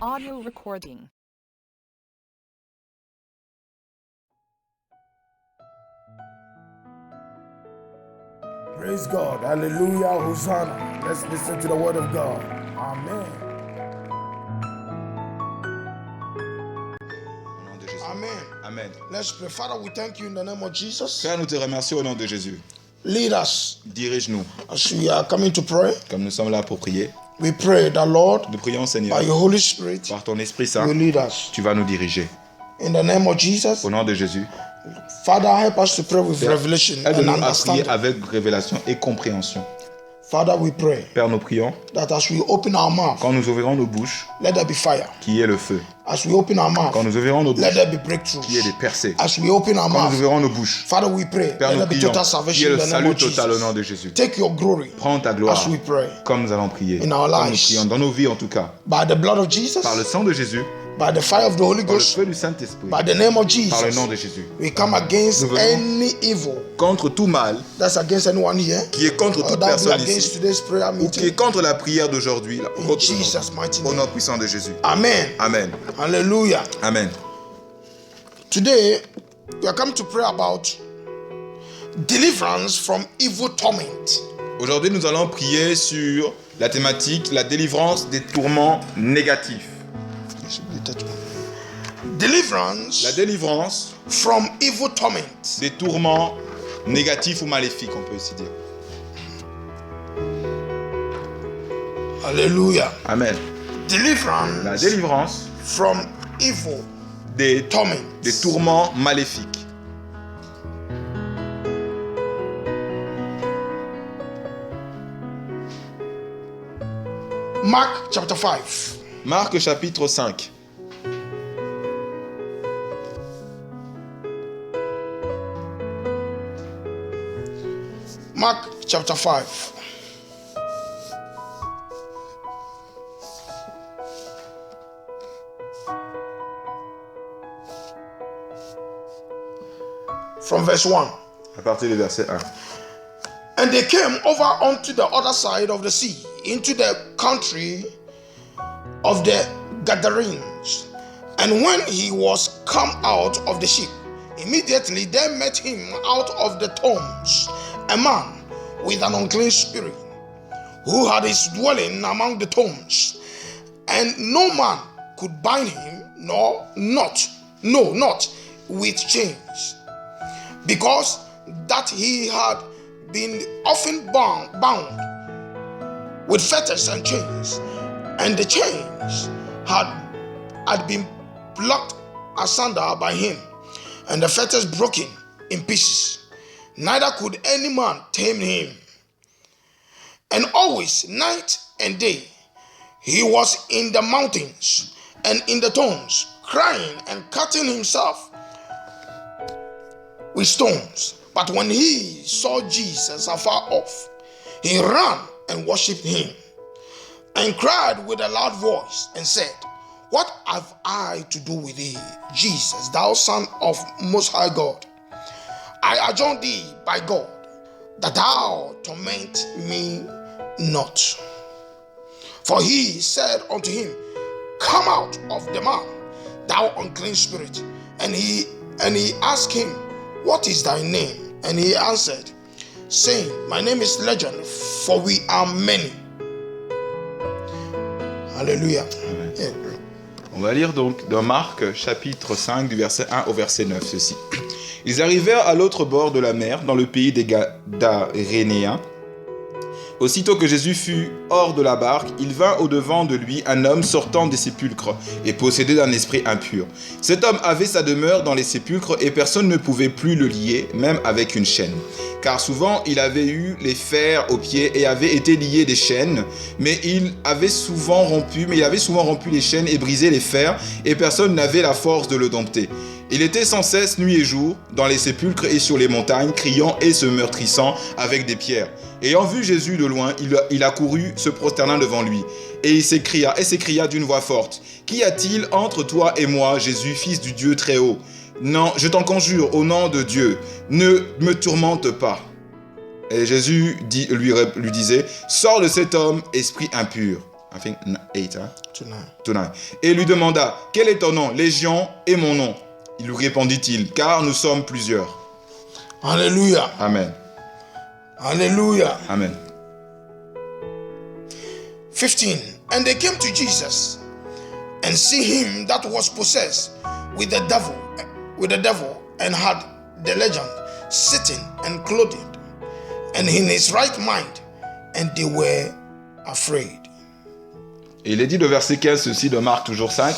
audio recording. Praise God. Hallelujah. Hosanna. Let's listen to the word of God. Amen. Au nom de Jésus. Amen. Amen. Let's pray. Father, we thank you in the name of Jesus. Père, nous te remercions au nom de Jésus. Lead us Dirige-nous as we are coming to pray. comme nous sommes là pour prier. We pray that, Lord, Nous prions, Seigneur, by your Holy Spirit, par ton Esprit you Saint, will lead us. tu vas nous diriger. In the name of Jesus, Au nom de Jésus, Father, help us to pray with Père, revelation and aide-nous à prier understanding. avec révélation et compréhension. Father, we pray Père, nous prions, that as we open our mouth, quand nous ouvrirons nos bouches, let there be fire. qu'il y ait le feu. As we open our mouth, Quand nous ouvrirons nos let bouches, there be breakthroughs. qu'il y ait des percées. As we open our Quand nous mouth, ouvrirons nos bouches, Father, we pray, Père, let nous there be prions, total qu'il y salvation ait in le the name salut of total au nom Jesus. de Jésus. Take your glory Prends ta gloire, as we pray. comme nous allons prier. In our Comme nous lives. prions, dans nos vies en tout cas. By the blood of Jesus, Par le sang de Jésus, by the fire of the Holy par le Ghost, feu du Saint-Esprit, by the name of par le Jesus, nom de Jésus. we come against Nous venons any evil contre tout mal that's against anyone here, qui est contre or toute that be personne against ici, today's prayer ou qui est meeting. contre la prière d'aujourd'hui, In Jesus' mighty au nom name. puissant de Jésus. Amen. Amen. Hallelujah. Amen. Today, we are coming to pray about deliverance from evil torment. Aujourd'hui, nous allons prier sur la thématique, la délivrance des tourments négatifs. Deliverance La délivrance from evil torment. des tourments négatifs ou maléfiques, on peut aussi dire. Hallelujah. Amen. La Deliverance délivrance from evil des torment. tourments maléfiques. Mark chapter 5. Marc chapitre 5. Mark chapter 5. From verse 1. À partir du verset 1. And they came over unto the other side of the sea, into the country of the Gadarenes. And when he was come out of the ship, immediately there met him out of the tombs a man with an unclean spirit, who had his dwelling among the tombs, and no man could bind him, not with chains, because that he had been often bound with fetters and chains, and the chains had been plucked asunder by him, and the fetters broken in pieces. Neither could any man tame him. And always, night and day, he was in the mountains and in the tombs, crying and cutting himself with stones. But when he saw Jesus afar off, he ran and worshipped him, and cried with a loud voice and said, What have I to do with thee, Jesus, thou Son of Most High God? I adjure thee by God, that thou torment me not. For he said unto him, Come out of the man, thou unclean spirit. And he asked him, What is thy name? And he answered, saying, My name is Legion, for we are many. Alléluia. On va lire donc dans Marc chapitre 5 du verset 1 au verset 9 ceci. Ils arrivèrent à l'autre bord de la mer, dans le pays des Gadarénéens. Aussitôt que Jésus fut hors de la barque, il vint au-devant de lui un homme sortant des sépulcres et possédé d'un esprit impur. Cet homme avait sa demeure dans les sépulcres et personne ne pouvait plus le lier, même avec une chaîne. Car souvent il avait eu les fers aux pieds et avait été lié des chaînes, mais il avait souvent rompu les chaînes et brisé les fers, et personne n'avait la force de le dompter. Il était sans cesse nuit et jour dans les sépulcres et sur les montagnes, criant et se meurtrissant avec des pierres. Ayant vu Jésus de loin, il accourut, se prosternant devant lui, et il s'écria d'une voix forte, « Qu'y a-t-il entre toi et moi, Jésus, fils du Dieu très haut ? Non, je t'en conjure, au nom de Dieu, ne me tourmente pas. » Et Jésus lui disait, « Sors de cet homme, esprit impur. » I think 8, hein? to 9. Et lui demanda, quel est ton nom? Légion et mon nom. Il lui répondit-il, car nous sommes plusieurs. Hallelujah. Amen. Hallelujah. Amen. 15. And they came to Jesus and see him that was possessed with the devil, and had the legend, sitting and clothed, and in his right mind, and they were afraid. Et il est dit de verset 15 ceci de Marc toujours 5.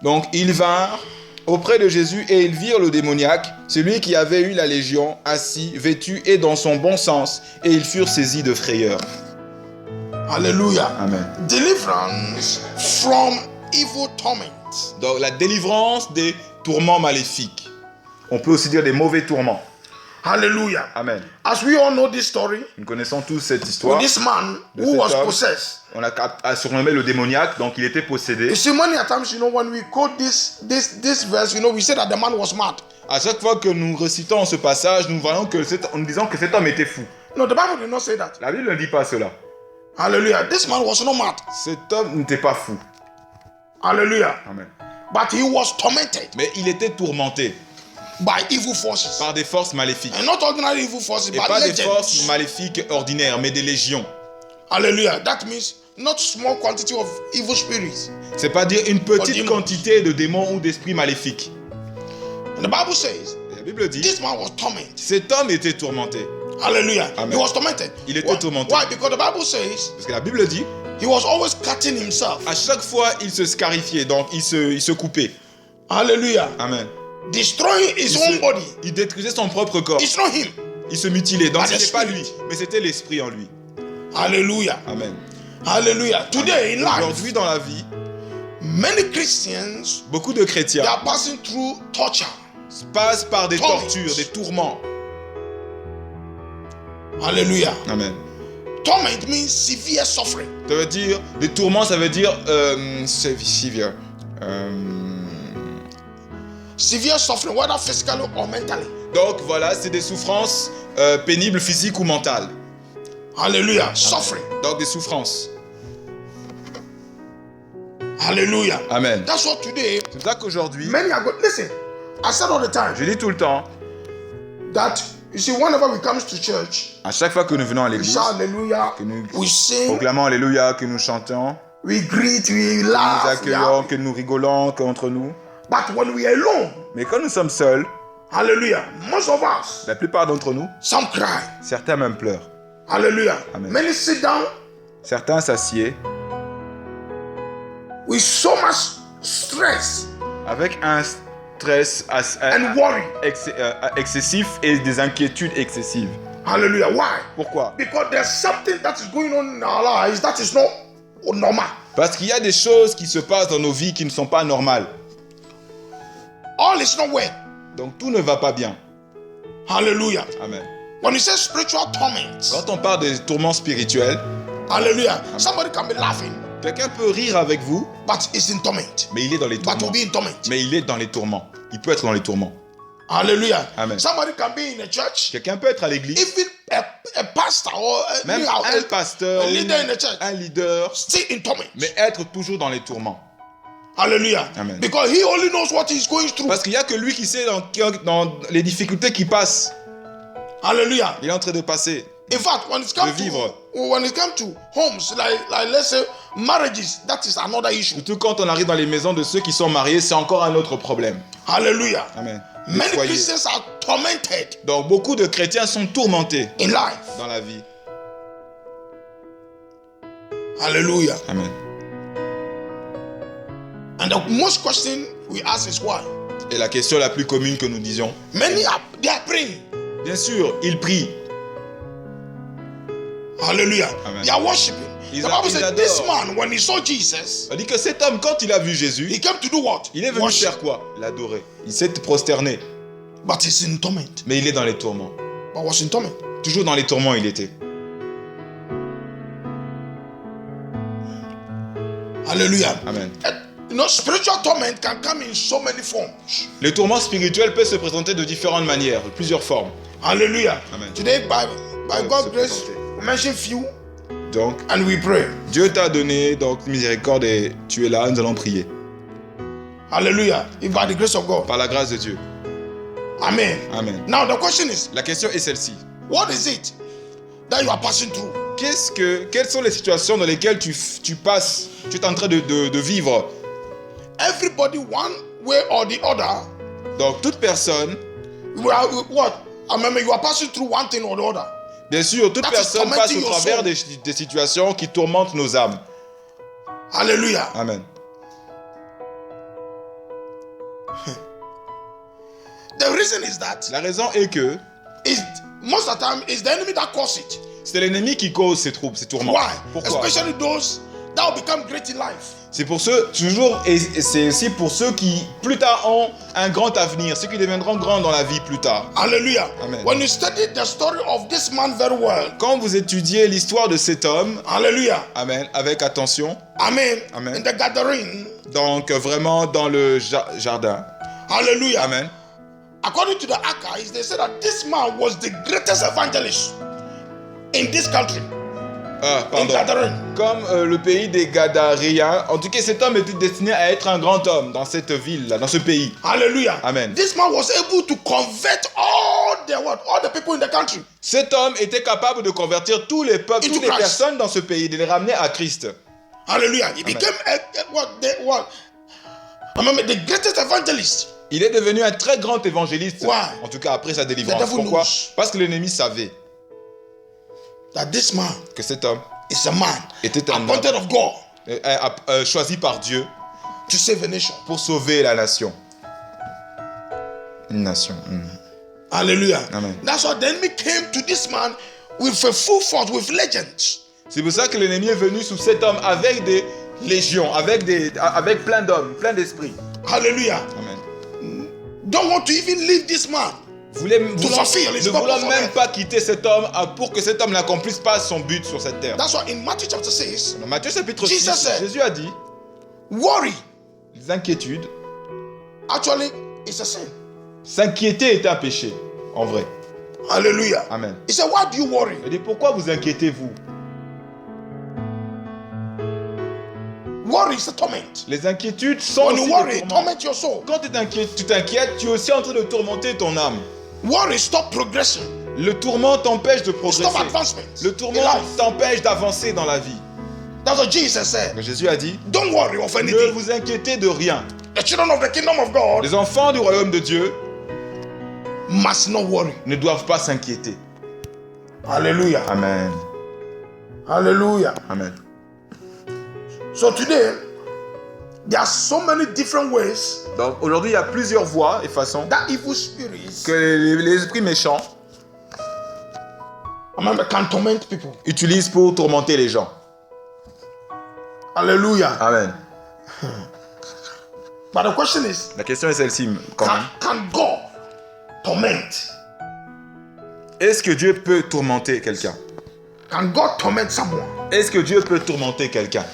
Donc ils vinrent auprès de Jésus et ils virent le démoniaque, celui qui avait eu la légion, assis, vêtu et dans son bon sens, et ils furent saisis de frayeur. Hallelujah. Amen. Deliverance from evil torment. Donc la délivrance des tourments maléfiques. On peut aussi dire des mauvais tourments. Hallelujah. Amen. As we all know this story, Nous connaissons tous cette histoire. with this man de who cet was homme. possessed. On a surnommé le démoniaque, donc il était possédé. You see, many a times, when we quote this verse, we say that the man was mad. À chaque fois que nous récitons ce passage, nous voyons que nous disons que cet homme était fou. No, the Bible did not say that. La Bible ne dit pas cela. Hallelujah. This man was not mad. Cet homme n'était pas fou. Hallelujah. Amen. But he was tormented Mais il était tourmenté by evil forces. par des forces maléfiques. And not ordinary evil forces, Et but pas des legends. forces maléfiques ordinaires, mais des légions. Hallelujah. That means not small quantity of evil spirits. C'est pas dire une petite Démons. quantité de démons ou d'esprits maléfiques. And the Bible says, Et la Bible dit, this man was tormented. cet homme était tourmenté. Hallelujah. Amen. He was tormented. Il était Why? tourmenté. Why? Because the Bible says Parce que la Bible dit, he was always cutting himself. à chaque fois, il se scarifiait, donc il se coupait. Hallelujah. Amen. Destroying his own body. Il détruisait son propre corps. It's not him. Il se mutilait. Donc By ce the n'était pas Spirit. lui, mais c'était l'esprit en lui. Hallelujah. Amen. Hallelujah. Today in life, Aujourd'hui dans la vie, many Christians, beaucoup de they chrétiens are passing through torture. passent par des Torments. tortures, des tourments. Hallelujah. Amen. Torment means severe suffering. Ça veut dire, des tourments, ça veut dire severe. Severe suffering, whether physically or mentally. Donc voilà, c'est des souffrances pénibles, physiques ou mentales. Hallelujah. Suffering. Donc des souffrances. Hallelujah. Amen. That's what today, C'est pour ça qu'aujourd'hui, many are good. Listen, I said all the time je dis tout le temps, that, you see, whenever we come to church, à chaque fois que nous venons à we l'église, shout hallelujah, que nous we sing, proclamons Alléluia, que nous chantons, we greet, we nous laugh, we accueillons, are- que nous rigolons qu'entre nous. but when we are alone, Mais quand nous sommes seuls, hallelujah, most of us, la plupart d'entre nous, some cry, certains même pleurent. hallelujah. Amen. Many sit down Certains s'assiedent with so much stress avec un stress and worry. excessif et des inquiétudes excessives. Hallelujah. Why? Pourquoi? Because there's something that is going on in our lives that is not normal. Parce qu'il y a des choses qui se passent dans nos vies qui ne sont pas normales. All is not well. Donc tout ne va pas bien. Hallelujah. Amen. When you say spiritual torment, Quand on parle des tourments spirituels, hallelujah, somebody can be laughing, quelqu'un peut rire avec vous, but is in torment. mais il est dans les But tourments. will be in torment. Mais il est dans les tourments. Il peut être dans les tourments. Hallelujah. Amen. Somebody can be in a church, Quelqu'un peut être à l'église, even a pastor or même un pasteur, a leader in the church, un leader, still in torment. mais être toujours dans les tourments. Hallelujah. Amen. Because he only knows what he's going through. Parce qu'il n'y a que lui qui sait dans les difficultés qui passent. Hallelujah. Il est en train de passer. In fact, when it comes De vivre. to homes, like let's say marriages, that is another issue. Surtout quand on arrive dans les maisons de ceux qui sont mariés, c'est encore un autre problème. Hallelujah. Amen. Les Many foyers. Christians are tormented Donc beaucoup de chrétiens sont tourmentés in life. dans la vie. Hallelujah. Amen. And the most question we ask is why? Et la question la plus commune que nous disions, Many they are praying. bien sûr, ils prient. Hallelujah. Amen. They are worshiping. Ils The Bible ils said this adorent. man, when he saw Jesus, On dit que cet homme, quand il a vu he Jésus, came to do what? il est venu Worship. faire quoi? L'adorer. Il s'est prosterné. But he's in torment. Mais il est dans les tourments. But was in torment. Toujours dans les tourments, il était. Hallelujah. Amen. Spiritual torment can come in so many forms. Les tourments spirituels peuvent se présenter de différentes manières, de plusieurs formes. Hallelujah. Amen. Today, by Peuvent God's se grace, présenter. we mention few. Donc, and we pray. Dieu t'a donné donc miséricorde et tu es là, nous allons prier. Hallelujah. If by the grace of God. Par la grâce de Dieu. Amen. Amen. Now the question is, La question est celle-ci. what is it that you are passing through? Quelles sont les situations dans lesquelles tu passes, tu es en train de vivre? Everybody, one way or the other, Donc, toute personne, what? I remember you are passing through one thing or the other. bien sûr, toute That is personne passe tormenting au your travers soul. des situations qui tourmentent nos âmes. Hallelujah. Amen. The reason is that La raison est que most of the time it's the enemy that causes it. c'est l'ennemi qui cause ces troubles, ces tourments. Why? Pourquoi? Especially those that will become great in life. C'est pour ceux, toujours, et c'est aussi pour ceux qui, plus tard, ont un grand avenir, ceux qui deviendront grands dans la vie plus tard. Hallelujah. Amen. When you study the story of this man very well, Quand vous étudiez l'histoire de cet homme, hallelujah, amen, avec attention, amen, Amen. in the gathering, donc vraiment dans le jardin, hallelujah, amen. according to the archives, they said that this man was the greatest evangelist in this country, in Pardon. gathering. Comme le pays des Gadaréens, en tout cas cet homme était destiné à être un grand homme dans cette ville-là, dans ce pays. Hallelujah. Amen. This man was able to convert all the people in the country. Cet homme était capable de convertir tous les peuples, Into toutes les Christ. personnes dans ce pays, de les ramener à Christ. Hallelujah. He became the greatest evangelist. Il est devenu un très grand évangéliste, Why? en tout cas après sa délivrance. The devil Pourquoi? knows. Parce que l'ennemi savait That this man que cet homme is a man était un appointed of God homme choisi par Dieu to save a nation. pour sauver la nation. Une nation. Hallelujah. Amen. That's why the enemy came to this man with a full force, with legends. C'est pour ça que l'ennemi est venu sous cet homme avec des légions, avec plein d'hommes, plein d'esprits. Hallelujah. Amen. Don't want to even leave this man. Ne fulfill his purpose voulant on même earth. pas quitter cet homme pour que cet homme n'accomplisse pas son but sur cette terre. That's why in Matthew chapter 6, Dans Matthieu chapitre Jesus 6, said- Jésus a dit, worry les inquiétudes, actually is a sin. s'inquiéter est un péché, en vrai. Hallelujah. Amen. He said, why do you worry? Il dit, pourquoi vous inquiétez-vous? Worry is a torment. Les inquiétudes sont When aussi you worry, des it tourments. torments your soul. Quand tu t'inquiètes, tu es aussi en train de tourmenter ton âme. Worry stop progression. Le tourment t'empêche de progresser. Stop advancement. Le in tourment life. t'empêche d'avancer dans la vie. That's what Jesus said. Mais Jésus a dit, Don't worry of ne anything. vous inquiétez de rien. The children of the kingdom of God Les enfants du royaume de Dieu must not worry. ne doivent pas s'inquiéter. Hallelujah. Amen. Hallelujah. Amen. So today, there are so many different ways Donc aujourd'hui, il y a plusieurs voies et façons that evil spirits que les esprits méchants can torment people. utilisent pour tourmenter les gens. Hallelujah. Amen. But the question is, La question est celle-ci quand même. can God torment? Est-ce que Dieu peut tourmenter quelqu'un? Can God torment someone? Est-ce que Dieu peut tourmenter quelqu'un?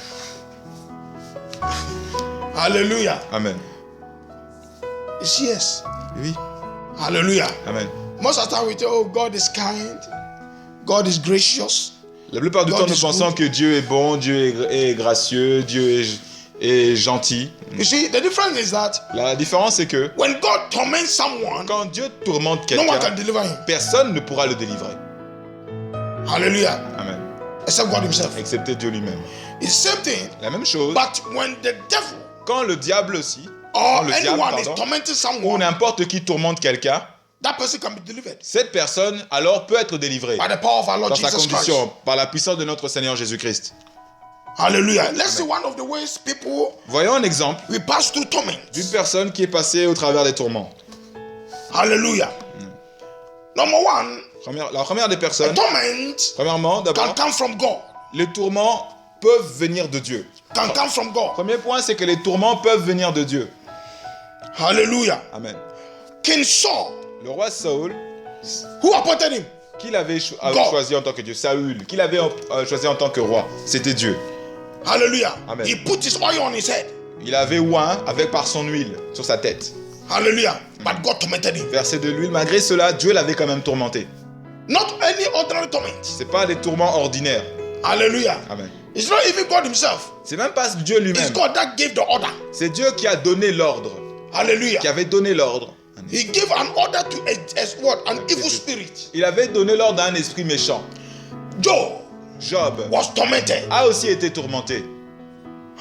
Hallelujah. Amen. It's yes. Oui. Hallelujah. Amen. Most of the time we say, oh, God is kind. God is gracious. La plupart du God temps, nous is pensons good. que Dieu est bon, Dieu est gracieux, Dieu est gentil. You see, the difference is that La différence, c'est que when God torments someone, quand Dieu tourmente no one can quelqu'un, deliver him. personne ne pourra le délivrer. Hallelujah. Amen. Except God himself. Excepté Dieu lui-même. It's the same thing. La même chose, But when the devil quand le diable aussi, or le diable, anyone is pardon, tormenting ou someone, n'importe qui tourmente quelqu'un, that person can be delivered cette personne alors peut être délivrée by the power of our Lord dans sa Jesus condition, Christ. par la puissance de notre Seigneur Jésus-Christ. Hallelujah. Let's see one of the ways people Voyons un exemple we pass through torment. d'une personne qui est passée au travers des tourments. Hallelujah. Number one, La première des the personnes, torment premièrement, can d'abord, come from God. les tourments peuvent venir de Dieu. Can come from God. Premier point, c'est que les tourments peuvent venir de Dieu. Hallelujah. Amen. King Saul, Le roi Saül, who appointed him? qui l'avait God. choisi en tant que Dieu? Saül, qui l'avait choisi en tant que roi? C'était Dieu. Hallelujah. Amen. He put his oil on his head. Il avait oint avec par son huile sur sa tête. Hallelujah. But God tormented him. Versé de l'huile, malgré cela, Dieu l'avait quand même tourmenté. Not any ordinary torment. C'est pas des tourments ordinaires. Hallelujah. Amen. It's not even God himself. C'est même pas Dieu It's lui-même. God that gave the order. C'est Dieu qui a donné l'ordre, Hallelujah. qui avait donné l'ordre. He gave an order to what? An evil spirit. Il avait donné l'ordre à un esprit méchant. Job was tormented. a aussi été tourmenté.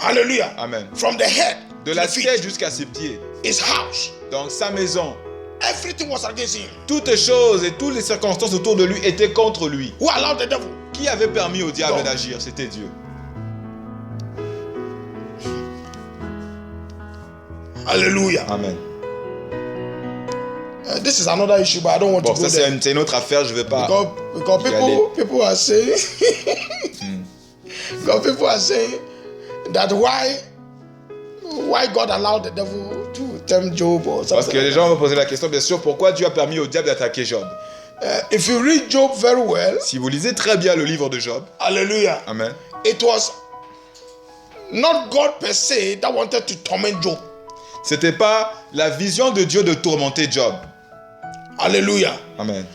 Hallelujah. Amen. From the head De to la the feet. tête jusqu'à ses pieds. His house. Donc sa maison, Everything was against him. toutes choses et toutes les circonstances autour de lui étaient contre lui. Who allowed the devil? Qui avait permis au diable God. d'agir? C'était Dieu. Hallelujah. Amen. This is another issue, but I don't want Bon, to go ça there. c'est une autre affaire, je ne vais pas. Because people are saying because people are saying that why God allowed the devil to tempt Job or something. Parce que les gens vont poser la question, bien sûr, pourquoi Dieu a permis au diable d'attaquer Job? If you read Job very well, Si vous lisez très bien le livre de Job, hallelujah, Amen, it was not God per se that wanted to torment Job. c'était pas la vision de Dieu de tourmenter Job. Hallelujah. Amen.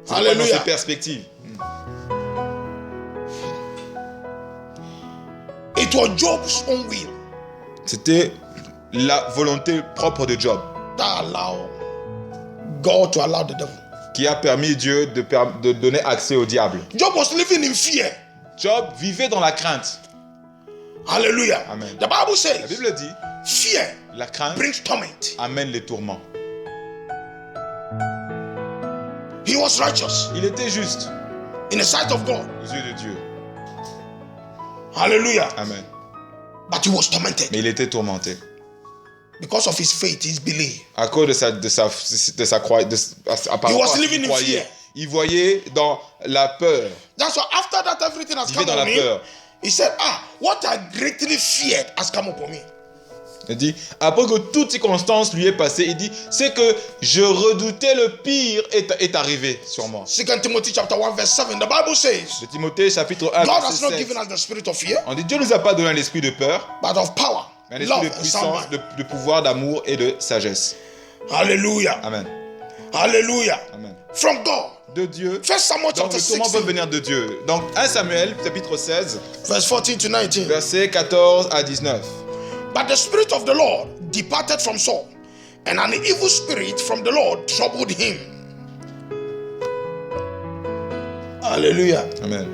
C'est pas dans Hallelujah. ses perspectives. It was Job's own will C'était la volonté propre de Job that allowed God to allow the devil. qui a permis Dieu de donner accès au diable. Job was living in fear. Job vivait dans la crainte. Hallelujah. Amen. The Bible La says Bible dit, fear la crainte brings torment. amène les tourments. He was righteous Il était juste in the sight of God. aux yeux de Dieu. Hallelujah. Amen. But he was tormented Mais il était tourmenté. because of his faith, his belief. À cause de sa croyance, He was living in fear. Il voyait dans la peur. That's why after that everything has Il come vivait dans on la him, peur. he said, what I greatly feared has come upon me. Il dit, après que toute circonstance lui est passée, il dit, c'est que je redoutais le pire est arrivé sur moi. 2 Timothy chapter 1 verse 7, the Bible says, De Timothée chapitre 1 God has verset not 7. given us the spirit of fear, On dit, Dieu nous a pas donné un esprit de peur, but of power, mais un esprit love, de and sound puissance, mind. de pouvoir, d'amour et de sagesse. Hallelujah. Amen. Hallelujah. Amen. From God. De Dieu. First Samuel Donc chapter le tourment peut 16, venir de Dieu. Donc 1 Samuel chapitre 16, verse 14 to 19. versets 14 à 19. But the spirit of the Lord departed from Saul, and an evil spirit from the Lord troubled him. Hallelujah. Amen.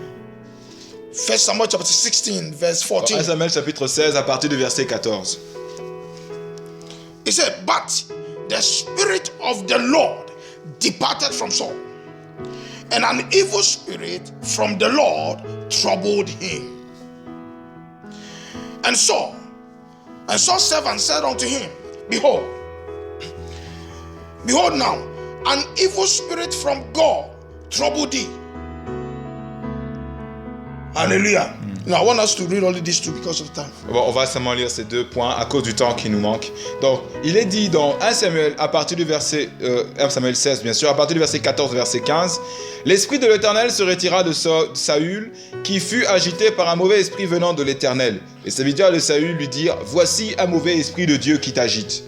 First Samuel chapter 16, verse 1 14. Samuel chapitre 16 à partir du verset 14. He said, but the spirit of the Lord departed from Saul, and an evil spirit from the Lord troubled him. And Saul's servant said unto him, Behold now, an evil spirit from God troubled thee. Hallelujah. Now I want us to read only these two because of time. Bon, on va seulement lire ces deux points à cause du temps qui nous manque. Donc, il est dit dans 1 Samuel, à partir du verset 1 Samuel 16, bien sûr, à partir du verset 14, verset 15, l'esprit de l'Éternel se retira de Saül, qui fut agité par un mauvais esprit venant de l'Éternel. Les serviteurs de Saül lui dirent, voici un mauvais esprit de Dieu qui t'agite.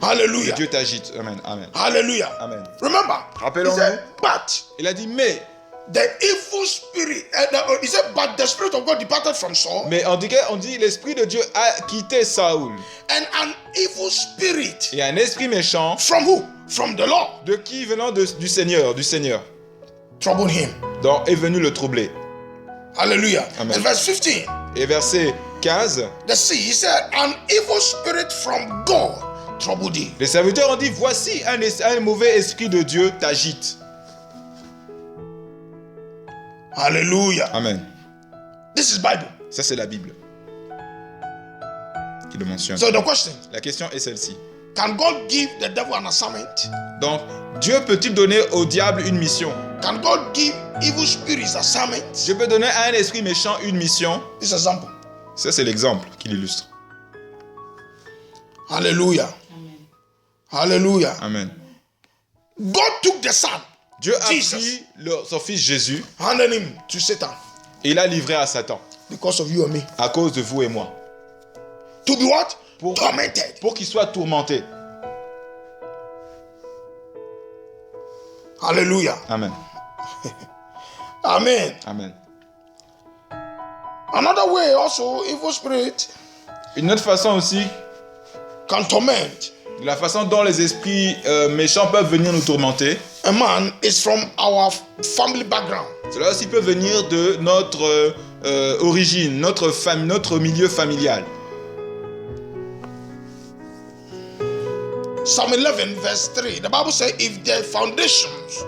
Hallelujah. Dieu t'agite. Amen. Amen. Hallelujah. Amen. Remember, he Rappelons-nous. said, but Il a dit, mais the evil spirit, he said, but the spirit of God departed from Saul, on dit l'esprit de Dieu a quitté Saül. and an evil spirit Et un esprit méchant, from who? From the Lord de qui venant du Seigneur, troubled him. donc est venu le troubler. Hallelujah. Amen. And verse 15, Et verset 15, he said, an evil spirit from God troubled thee. les serviteurs ont dit, voici un mauvais esprit de Dieu t'agite. Hallelujah. Amen. This is Bible. Ça, c'est la Bible qui le mentionne. So the question, La question est celle-ci. can God give the devil an assignment? Donc, Dieu peut-il donner au diable une mission? Can God give evil spirits assignment? Dieu peut donner à un esprit méchant une mission? This example. Ça, c'est l'exemple qui l'illustre. Hallelujah. Hallelujah. Amen. God took the son, Dieu a Jesus, pris son fils Jésus handed him to Satan et il l'a livré à Satan because of you and me. à cause de vous et moi. To be what? Pour Tormented. qu'il soit tourmenté. Hallelujah. Amen. Amen. Amen. Another way also, evil spirit Une autre façon aussi, can torment. la façon dont les esprits méchants peuvent venir nous tourmenter, A man is from our family background. cela aussi peut venir de notre origine, notre famille, notre milieu familial. Psalm 11 verse 3, the Bible says, if the foundations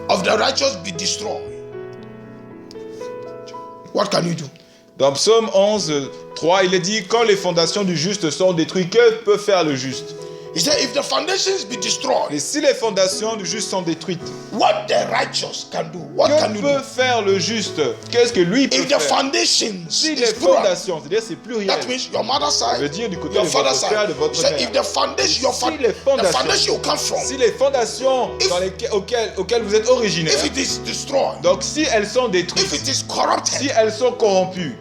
of the righteous be destroyed, what can you do? Dans Psaume 11, 3, il est dit, quand les fondations du juste sont détruites, que peut faire le juste? He said, if the foundations be destroyed, Et si les fondations du juste sont détruites, what the righteous can do? What can que you peut do? faire le juste? Qu'est-ce que lui peut If the faire? foundations Si les is plural, fondations, c'est-à-dire c'est pluriel, that means your mother's ça veut side, dire du côté your de votre father's père, side. de votre So if mère. the foundation, Si les the fondations, foundation you come from, si les fondations auxquelles vous êtes originaire, if it is destroyed, donc si elles sont if détruites, it is si corrupted, elles sont corrompues,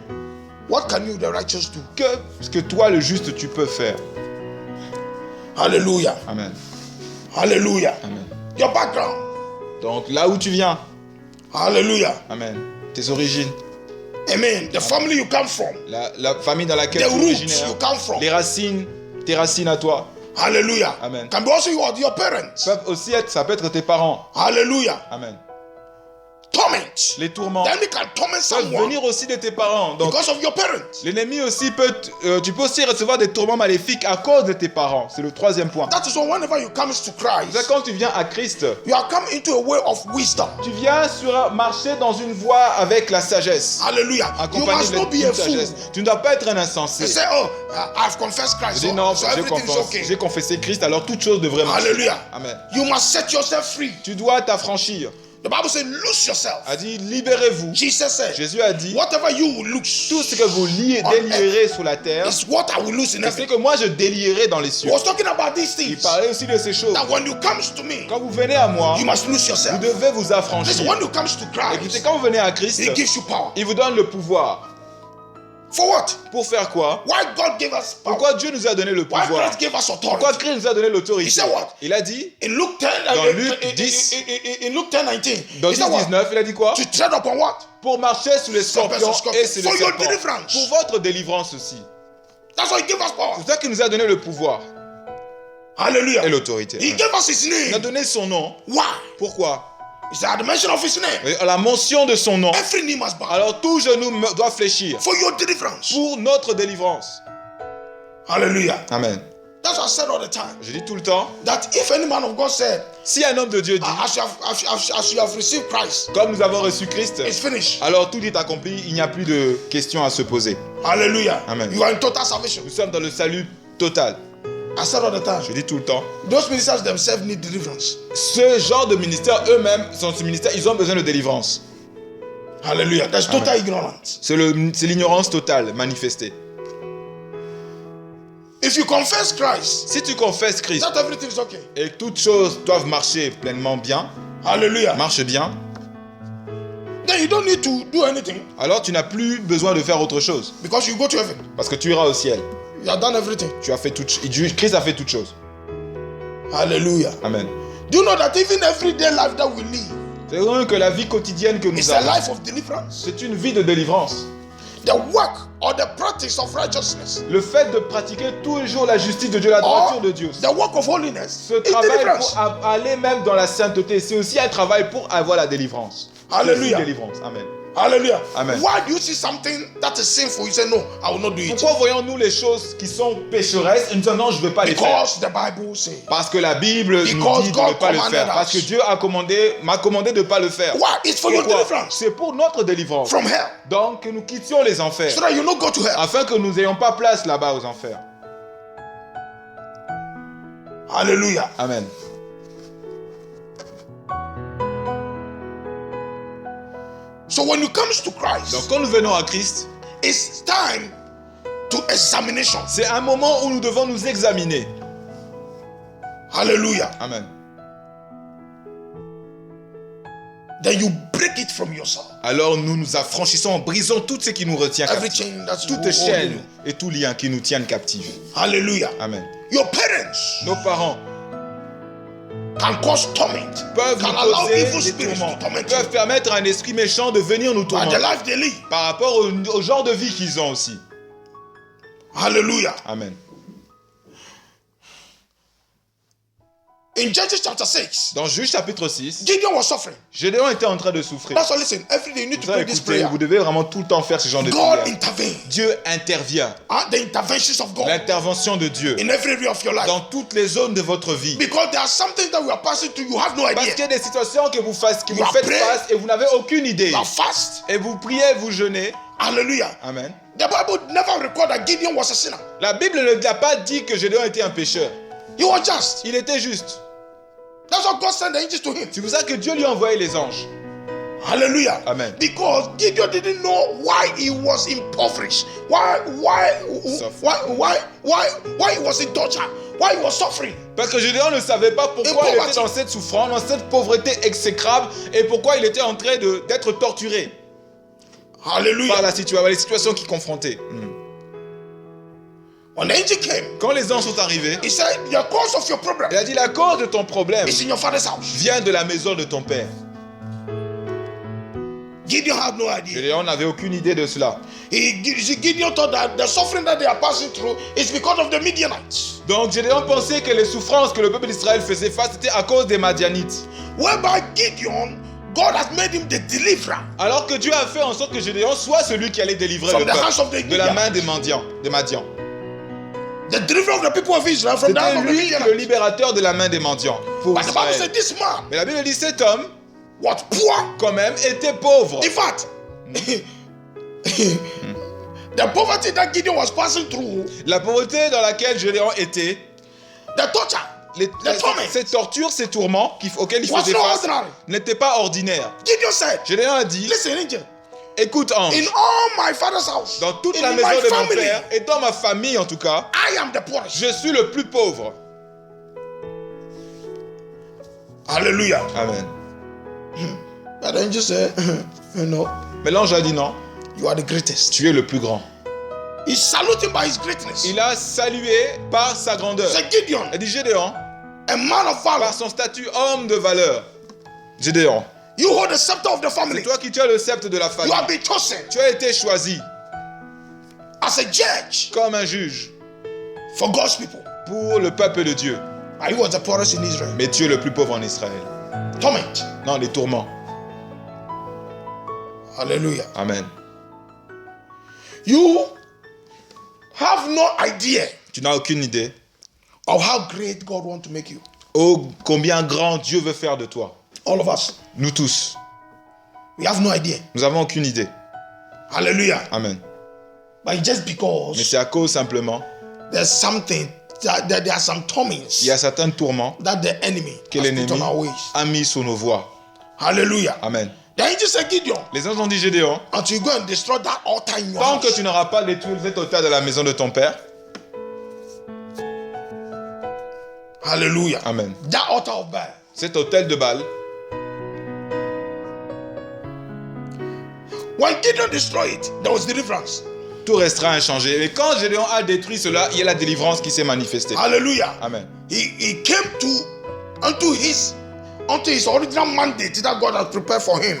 what can you, the righteous, do? qu'est-ce que toi, le juste, tu peux faire? Hallelujah. Amen. Hallelujah. Amen. Your background. Donc là où tu viens, Hallelujah. amen, tes origines, Amen. The family you come from, la famille dans laquelle the tu es roots originaire, you come from. les racines, tes racines à toi, Hallelujah. Amen. Can be also your parents. peuvent aussi être, ça peut être tes parents, Hallelujah. amen. Torment. Les tourments The enemy can torment peuvent someone venir aussi de tes parents. Donc because of your parents. l'ennemi aussi peut, tu peux aussi recevoir des tourments maléfiques à cause de tes parents. C'est le troisième point. That is why whenever you come to C'est Christ, quand tu viens à Christ, you are come into a way of wisdom. tu viens marcher dans une voie avec la sagesse, Hallelujah. You accompagné must not be a d'une fool. sagesse. Tu ne dois pas être un You insensé. say, oh, I've confessed Christ, Je dis non, so everything is okay. j'ai confessé Christ, alors toute chose devrait marcher. Hallelujah. Amen. You must set yourself free. Tu dois t'affranchir. The Bible says, lose yourself. A dit, libérez-vous. Jesus said, Jésus a dit, whatever you will lose tout ce que vous délierez sur la terre, is what I will lose in c'est ce heaven. que moi je délierai dans les He cieux. was talking about these Il things. parlait aussi de ces choses. That when you come to me, Quand vous venez à moi, you must lose vous yourself. devez vous Listen, affranchir. when you come to Écoutez, Christ, quand vous venez à Christ, He gives you power. il vous donne le pouvoir. For what? Pour faire quoi? Why God gave us power? Pourquoi Dieu nous a donné le Why pouvoir? Christ gave us Pourquoi authority? Christ nous a donné He l'autorité? said what? Il a dit, In Luke 10, Dans Luc 10, in Luke 10, 19, dans he said what? 10-19, il a dit quoi? To tread upon what? Pour marcher sous les scorpions et sur les For your serpents. deliverance. Pour votre délivrance aussi. That's why He gave us power. C'est ça qui nous a donné le pouvoir Hallelujah. et l'autorité. He gave us His Il a name. donné son nom. Why? Pourquoi? He said, at the mention of His name, Et à la mention de son nom, every knee must bow. alors tout genou doit fléchir For your deliverance. pour notre délivrance. Hallelujah. Amen. That's what I said all the time. Je dis tout le temps, That if any man of God said, si un homme de Dieu dit, as you have received Christ, comme nous avons reçu Christ, it's finished. alors tout est accompli, il n'y a plus de questions à se poser. Hallelujah. Amen. You are in total salvation. Nous sommes dans le salut total. I said all the time. Je dis tout le temps. Those ministers themselves need deliverance. Ce genre de ministère, eux-mêmes, ce ministère, ils ont besoin de délivrance. Hallelujah. There's total ignorance. C'est l'ignorance totale manifestée. If you confess Christ, Si tu confesses Christ that everything is okay. et que toutes choses doivent marcher pleinement bien, Hallelujah. marche bien, Then you don't need to do anything alors tu n'as plus besoin de faire autre chose. because you go to heaven. Parce que tu iras au ciel. You have done everything. Tu as fait Christ a fait toutes choses. Hallelujah. Amen. Do you know that even everyday life that we live C'est vrai que la vie quotidienne que is nous a avons, life of deliverance? c'est une vie de délivrance. The work or the practice of righteousness Le fait de pratiquer tous les jours la justice de Dieu, la or droiture de Dieu, the work of holiness ce is travail deliverance. pour aller même dans la sainteté, c'est aussi un travail pour avoir la délivrance. Hallelujah. C'est aussi une délivrance. Amen. Hallelujah. Amen. Why do you see something that is sinful? You say, no, I will not do it. Pourquoi voyons-nous les choses qui sont pécheresses et nous disons non, je ne veux pas les faire? Because the Bible says. Parce que la Bible nous Because dit de God ne pas le commanded faire. us. Parce que Dieu m'a commandé de ne pas le faire. Why? It's for your Pourquoi? deliverance C'est pour notre délivrance. from hell. Donc que nous quittions les enfers. So that you not go to hell. Afin que nous n'ayons pas place là-bas aux enfers. Hallelujah. Amen. So when you come to Christ, Donc quand nous venons à Christ, it's time to examination. c'est un moment où nous devons nous examiner. Hallelujah. Amen. Then you break it from yourself. Alors nous nous affranchissons en brisant tout ce qui nous retient Every captifs. chain that's Toutes holding chaînes you. et tout lien qui nous tiennent captifs. Hallelujah. Amen. Your parents Nos parents can cause torment, peuvent can nous allow causer evil des spirits to tourments, torment peuvent you permettre à un esprit méchant de venir nous by the tourmenter life they live. par rapport au genre de vie qu'ils ont aussi. Hallelujah. Amen. In Judges chapter 6, Dans Juge chapitre 6, Gideon was suffering. Gédéon était en train de souffrir. That's why listen, every day you need to Ça, pray this écoutez, prayer. vous devez vraiment tout le temps faire ce genre de God prière. intervene. Dieu intervient. The interventions of God L'intervention de Dieu in every area of your life. dans toutes les zones de votre vie. Because there are some things that we are passing through, you have no Parce qu'il y idea. a des situations que vous faites You are face praying. et vous n'avez aucune idée. You are fast. Et vous priez, vous jeûnez. Hallelujah. Amen. The Bible never record that Gideon was a sinner. La Bible ne n'a pas dit que Gédéon était un pécheur. He was just. Il était juste. That's why God sent the angels to him. C'est pour ça que Dieu lui a envoyé les anges. Hallelujah. Amen. Because Gideon didn't know why he was impoverished. Why he was in torture. Why he was suffering. Parce que Gédéon ne savait pas pourquoi il était dans cette souffrance, dans cette pauvreté exécrable et pourquoi il était en train d'être torturé Hallelujah. par les situations qu'il confrontait. When the angel came, Quand les anges sont arrivés, he said, the cause of your problem il a dit la cause de ton problème is in your father's house. vient de la maison de ton père. Gideon had no idea. Gédéon n'avait aucune idée de cela. Gideon thought that the suffering that they are passing through is because of the Midianites. Donc Gédéon pensait que les souffrances que le peuple d'Israël faisait face c'était à cause des Madianites. Whereby Gideon, God has made him the deliverer. Alors que Dieu a fait en sorte que Gédéon soit celui qui allait délivrer From le the hands of peuple the de la main Midianites. des Madians. The deliverer of the people of Israel from the hands C'était of the lui le Midianites. libérateur de la main des mendiants pour But the Bible Israël. said this man Mais la Bible dit cet homme, was poor. quand même, était pauvre. In fact, the poverty that Gideon was passing through, La pauvreté dans laquelle Gédéon était, the torture, the torment, ces tortures, ces tourments auxquels il was faisait not face ordinary. n'étaient pas ordinaires. Gideon said, Gédéon a dit, listen, angel, écoute ange, in all my father's house, dans toute in la my maison de mon family, père et dans ma famille en tout cas, I am the poorest. je suis le plus pauvre. Hallelujah. Amen. But the angel said, no, Mais l'ange a dit non, you are the greatest. tu es le plus grand. He saluted by his greatness. Il a salué par sa grandeur. He said, Gideon, Il a dit Gédéon, a man of valor, par son statut homme de valeur. Gédéon, you hold the scepter of the c'est family. toi qui tu as le sceptre de la You famille. have been chosen Tu as été choisi as a judge comme un juge for God's people. pour le peuple de Dieu. And he was the poorest in Israel. Mais tu es le plus pauvre en Israël. Torment. Non, les tourments. Hallelujah. Amen. You have no idea Tu n'as aucune idée of how great God wants to make you. oh combien grand Dieu veut faire de toi. All of us. Nous tous. We have no idea. Nous avons aucune idée. Hallelujah. Amen. But just Mais because c'est à cause simplement, there's something, that there are some torments il y a certains tourments that the enemy que has put l'ennemi on our ways. a mis sur nos voies. Hallelujah. Amen. The angel said, Gideon, Les anges ont dit Gédéon, until you go and destroy that altar in your tant que house. tu n'auras pas détruit cet autel de la maison de ton père. Hallelujah. Amen. That altar of Baal. Cet autel de Baal, When Gideon destroyed it, there was deliverance. tout restera inchangé. Et quand Gédéon a détruit cela, il y a la délivrance qui s'est manifestée. Hallelujah. Amen. He came unto his original mandate that God has prepared for him.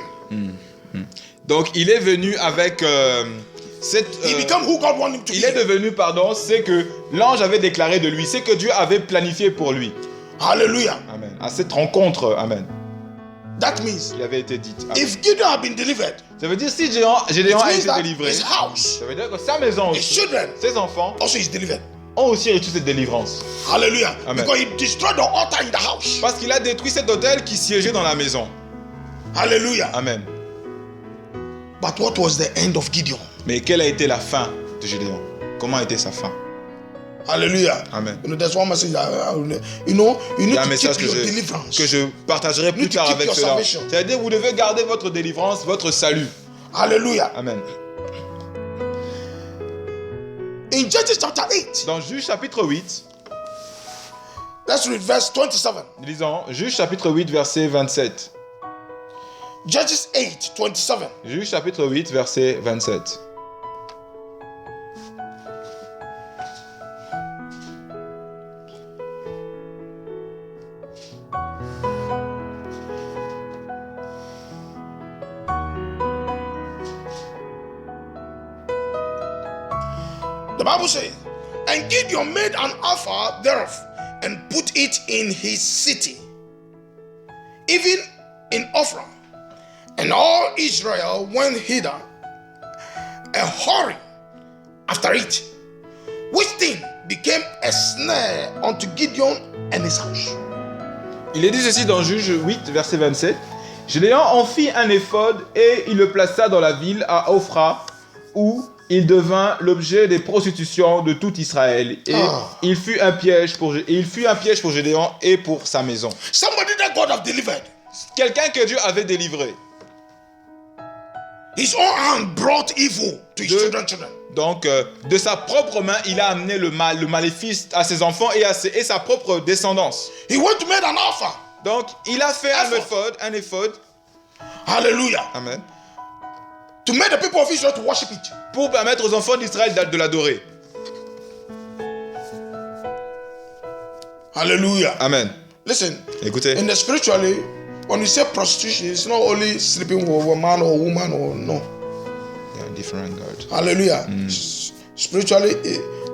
Donc il est venu avec He became who God wanted him to il est be. devenu, c'est que l'ange avait déclaré de lui, c'est que Dieu avait planifié pour lui. Hallelujah. Amen. À cette rencontre, amen, That means il avait été dit. Amen. if Gideon had been delivered, Ça veut dire si Gédéon it a means été that délivré, his house, ça veut dire que sa maison his aussi, children ses enfants also is delivered. ont aussi reçu cette délivrance. Hallelujah. Amen. Because he destroyed the altar in the house. Parce qu'il a détruit cet autel qui siégeait dans la maison. Hallelujah. Amen. But what was the end of Gideon? Mais quelle a été la fin de Gédéon? Comment a été sa fin? Hallelujah. Amen. There's one message. You Il need y a un to message keep your deliverance. que je partagerai plus Need to tard keep avec your cela. salvation. C'est-à-dire vous devez garder votre délivrance, votre salut. Hallelujah. Amen. In Judges chapter 8, Dans Juge chapitre 8, let's read verse 27. lisons Juge chapitre 8 verset 27. Judges 8, 27. Juge chapitre 8 verset 27. Bible says, and Gideon made an altar thereof, and put it in his city, even in Ophrah. And all Israel went hither, a hurry after it, which thing became a snare unto Gideon and his house. Il est dit ceci dans Juge 8, verset 27. Gédéon en fit un éphod et il le plaça dans la ville à Ophrah, où il devint l'objet des prostitutions de tout Israël. Et il fut un piège pour Gédéon et pour sa maison. Somebody that God have delivered. Quelqu'un que Dieu avait délivré. His own hand brought evil to his children. Donc, de sa propre main, il a amené le mal, le maléfice à ses enfants et sa propre descendance. He went to make an offer. Donc, il a fait un éphod. Hallelujah. Amen. To make the people of Israel to worship it. Pour permettre aux enfants d'Israël de l'adorer. Hallelujah. Amen. Listen. Écoutez. In the spiritually, when you say prostitution, it's not only sleeping with a man or a woman or no. Yeah, different God. Hallelujah. Spiritually,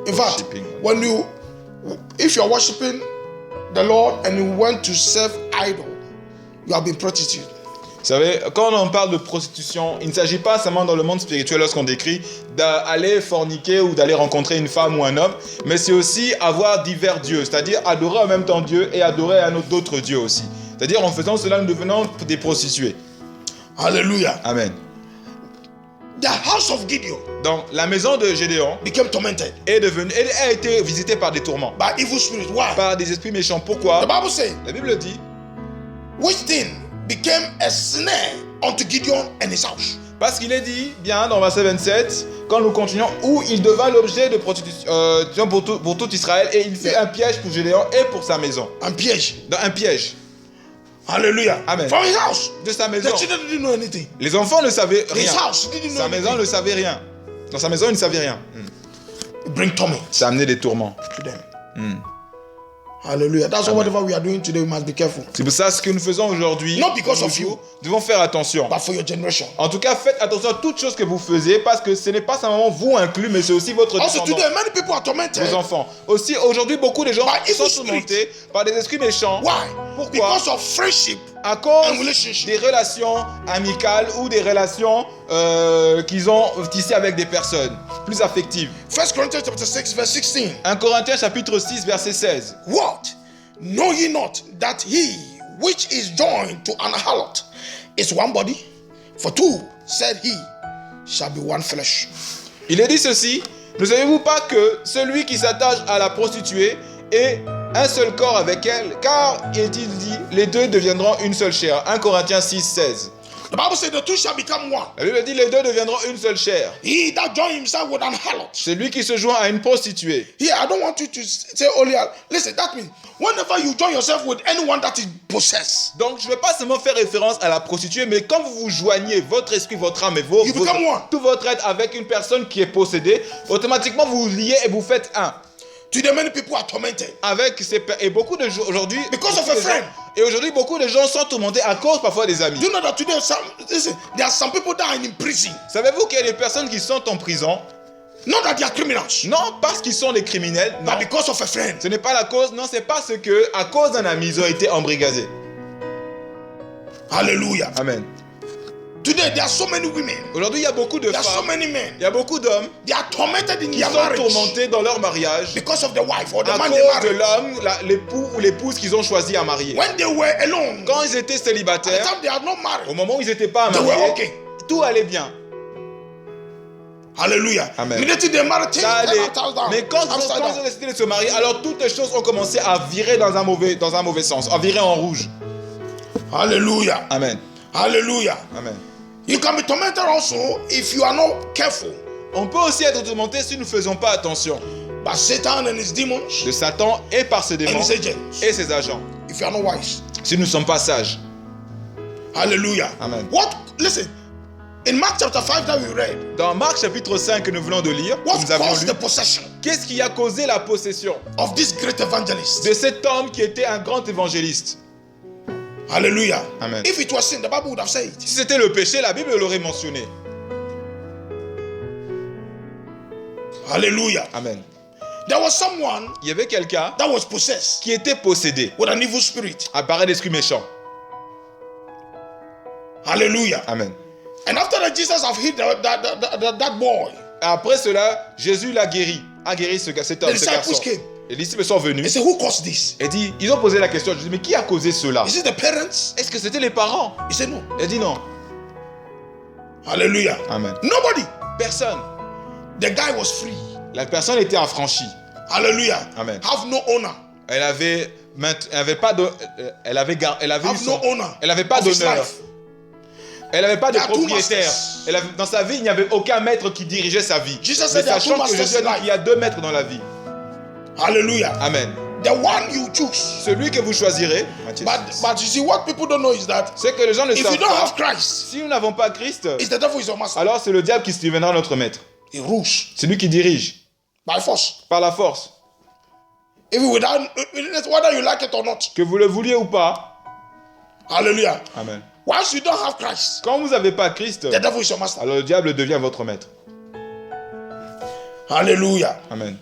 in fact, if you are worshiping the Lord and you went to serve idol, you have been prostitute. Vous savez, quand on parle de prostitution, il ne s'agit pas seulement dans le monde spirituel lorsqu'on décrit d'aller forniquer ou d'aller rencontrer une femme ou un homme, mais c'est aussi avoir divers dieux, c'est-à-dire adorer en même temps Dieu et adorer un autre d'autres dieux aussi. C'est-à-dire en faisant cela, nous devenons des prostituées. Hallelujah. Amen. The house of Gideon, donc la maison de Gédéon became tormented. a été visitée par des tourments. By evil spirits. Why? Par des esprits méchants. Pourquoi? The Bible says, la Bible dit, which thing became a snare unto Gideon and his house. Parce qu'il est dit, bien dans verset 27, quand nous continuons, où il devint l'objet de prostitution pour tout Israël, et il fut un piège pour Gédéon et pour sa maison. Un piège. Un piège. Hallelujah. Amen. From his house. De sa maison. The children didn't know anything. Les enfants ne savaient rien. His house didn't know sa maison ne savait rien. Dans sa maison, il ne savait rien. Bring torment. Ça a amené des tourments. To them. Hallelujah. That's why whatever we are doing today, we must be careful. C'est pour ça ce que nous faisons aujourd'hui. Not because of you. Nous devons faire attention. But for your generation. En tout cas, faites attention à toutes choses que vous faisiez parce que ce n'est pas seulement vous inclus, mais c'est aussi votre Also descendant. today, many people are tormented. Vos enfants. Aussi, aujourd'hui, beaucoup de gens By sont evil tourmentés par des esprits méchants. Why? Pourquoi? Because of friendship. À cause and relationship. des relations amicales ou des relations qu'ils ont tissées avec des personnes plus affectives. 1 Corinthians chapter 6, verse 16. 1 Corinthiens chapitre 6, verset 16. What? Know ye not that he which is joined to an harlot is one body? For two, said he, shall be one flesh. Il est dit ceci, ne savez-vous pas que celui qui s'attache à la prostituée est un seul corps avec elle? Car, il dit, les deux deviendront une seule chair. 1 Corinthiens 6, 16. The Bible says the two shall become one. La Bible dit les deux deviendront une seule chair. He that join himself with an harlot. Celui qui se joint à une prostituée. Here, I don't want you to say only. Listen, that means whenever you join yourself with anyone that is possessed. Donc, je ne vais pas seulement faire référence à la prostituée, mais quand vous vous joignez votre esprit, votre âme et tout votre être avec une personne qui est possédée, automatiquement vous vous liez et vous faites un. Today, many people are tormented. Et beaucoup de gens aujourd'hui. Because of a friend. Et aujourd'hui, beaucoup de gens sont tourmentés à cause parfois des amis. You know that today, there are some people that are in prison. Savez-vous qu'il y a des personnes qui sont en prison? Not that they are criminals. Non, parce qu'ils sont des criminels. Non. But because of a friend. Ce n'est pas la cause. Non, c'est parce que à cause d'un ami, ils ont été embrigadés. Hallelujah. Amen. Today there are so many women. Aujourd'hui, il y a beaucoup de femmes. There are so many men. Il y a beaucoup d'hommes. They are tormented in qui their sont marriage. Tourmentés dans leur mariage. Because of the wife or the à man cause they de l'homme, l'époux ou l'épouse qu'ils ont choisi à marier. When they were alone. Quand ils étaient célibataires. At the time they are not married. Au moment où ils n'étaient pas mariés. They were okay. Tout allait bien. Alléluia. Amen. Mais quand ils ont décidé de se marier, alors toutes les choses ont commencé à virer dans un mauvais sens, à virer en rouge. Alléluia. Amen. Alléluia. Amen. You can be tormented also if you are not careful. On peut aussi être tourmenté si nous ne faisons pas attention. By Satan and his demons. De Satan et par ses démons. And his agents. Et ses agents. If you are not wise. Si nous ne sommes pas sages. Alléluia. Amen. Listen. In Mark chapter 5 that we read. Dans Marc chapitre 5 que nous venons de lire, nous avons lu. Qu'est-ce qui a causé la possession? Of this great evangelist. De cet homme qui était un grand évangéliste. Hallelujah. Amen. If it was sin, the Bible would have said it. Si c'était le péché, la Bible l'aurait mentionné. Hallelujah. Amen. There was someone Il y avait quelqu'un that was possessed qui était possédé with an evil spirit. par un esprit méchant. Hallelujah. Amen. And after that, Jesus have healed that boy. Après cela, Jésus l'a guéri. A guéri cet homme, The ce disciples garçon. came. Et les disciples sont They venus said, who caused this? et dit, ils ont posé la question. Je dis, mais qui a causé cela? Is it the parents? Est-ce que c'était les parents? He said, no. Il dit non. Hallelujah. Amen. Nobody. Personne. The guy was free. La personne était affranchie. Hallelujah. Amen. Have no owner. Elle avait pas de, elle avait Have no owner. elle avait pas of his d'honneur. life. Elle n'avait pas de There are two propriétaire. masters. Dans sa vie, il n'y avait aucun maître qui dirigeait sa vie. Jesus Mais said there are two sachant que masters Jésus a in dit life. qu'il y a deux maîtres dans la vie. Hallelujah. Amen. The one you choose. Celui que vous choisirez, Matthieu, But you see, what people don't know is that c'est que les gens ne if you savent don't pas. have Christ, Si nous n'avons pas Christ, it's the devil is your master. alors c'est le diable qui deviendra notre maître. He rules C'est lui qui dirige by force. par la force. Even without, whether you like it or not. Que vous le vouliez ou pas. Hallelujah. Amen. Once you don't have Christ, Quand vous n'avez pas Christ, the devil is your master. alors le diable devient votre maître. Hallelujah. Amen.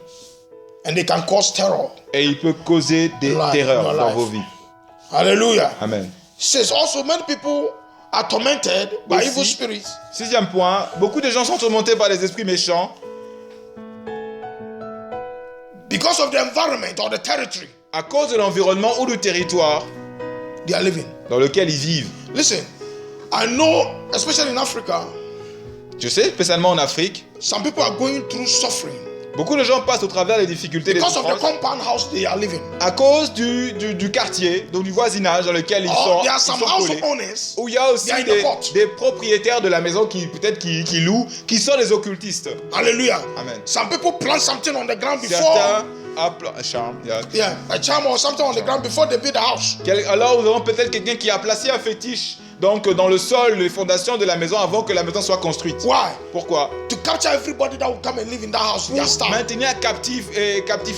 And they can cause terror. Et il peut causer des Life, terreurs your dans life. vos vies. Hallelujah. Amen. Says also many people are tormented by Aussi, evil spirits sixième point, beaucoup de gens sont tourmentés par les esprits méchants because of the environment or the territory à cause de l'environnement ou du territoire they are living. dans lequel ils vivent. Listen, I know, especially in Africa, Je sais, spécialement en Afrique, some people are going through suffering beaucoup de gens passent au travers des difficultés, des because of the souffrances, compound house they are living. à cause du quartier, donc du voisinage dans lequel ils Or sont, there are ils some sont house collés. owners. Où il y a aussi They are in the court. des propriétaires de la maison qui peut-être qui louent, qui sont des occultistes. Hallelujah. Amen. Some people plant something on the ground before. Certains un charme. Yeah, a charm or something on the ground before they build a house. Alors nous avons peut-être quelqu'un qui a placé un fétiche donc dans le sol, les fondations de la maison avant que la maison soit construite. Why? Pourquoi? To capture everybody that will come and live in that house. Their Pour star. maintenir captifs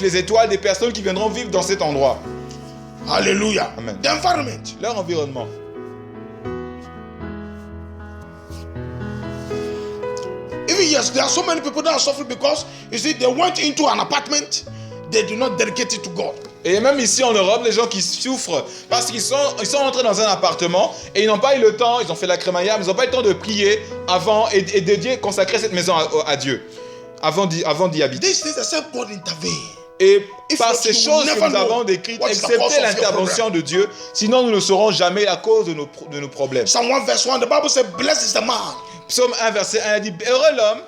les étoiles des personnes qui viendront vivre dans cet endroit. Hallelujah. Amen. The environment. Leur environnement. Even yes, there are so many people that are suffering because you see they went into an apartment, they do not dedicate it to God. Et même ici en Europe, les gens qui souffrent parce qu'ils sont entrés dans un appartement et ils n'ont pas eu le temps, ils ont fait la crémaillère, mais ils n'ont pas eu le temps de prier avant et dédier, consacrer cette maison à Dieu avant d'y habiter. These things, except God intervene. Et If par not, ces you will choses que never nous avons know décrites, what is the cause excepté of your l'intervention de Dieu, sinon nous ne saurons jamais la cause de nos problèmes. Psalm 1 verse 1, the Bible says, blessed is the man Psaume 1 verset 1 dit, heureux l'homme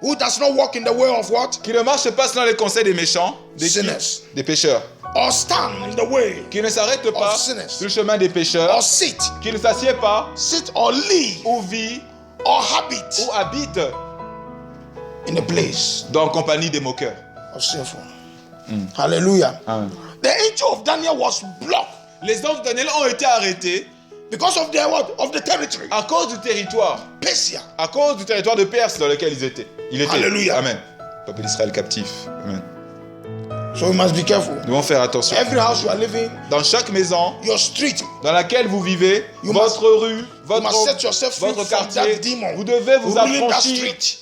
who does not walk in the way of what? qui ne marche pas selon les conseils des méchants, Sinners. des pécheurs, Or stand in the way, qui ne s'arrête pas sinners. sur le chemin des pécheurs, or sit, qui ne s'assied pas sit or live, ou vit or habit ou habite in the place dans la compagnie des moqueurs. of sinful. Hallelujah. Amen. The angel of Daniel was blocked Les anges de Daniel ont été arrêtés because of their what? Of the territory. à cause du territoire, Persia. à cause du territoire de Perse dans lequel ils étaient. Alléluia. Amen. Peuple d'Israël captif. Amen. So we must be careful. Nous devons faire attention. Every house you are living, Dans chaque maison your street, dans laquelle vous vivez, You votre rue, you must set yourself free votre from quartier, that demon vous devez vous ruling that affranchir street.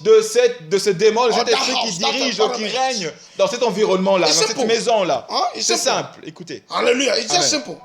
de ce démon, de Or cet that esprit qui house, that dirige, qui environment. règne dans cet environnement-là, dans It's cette simple. maison-là. Huh? It's C'est simple. simple, écoutez. Hallelujah. It's just Amen. simple.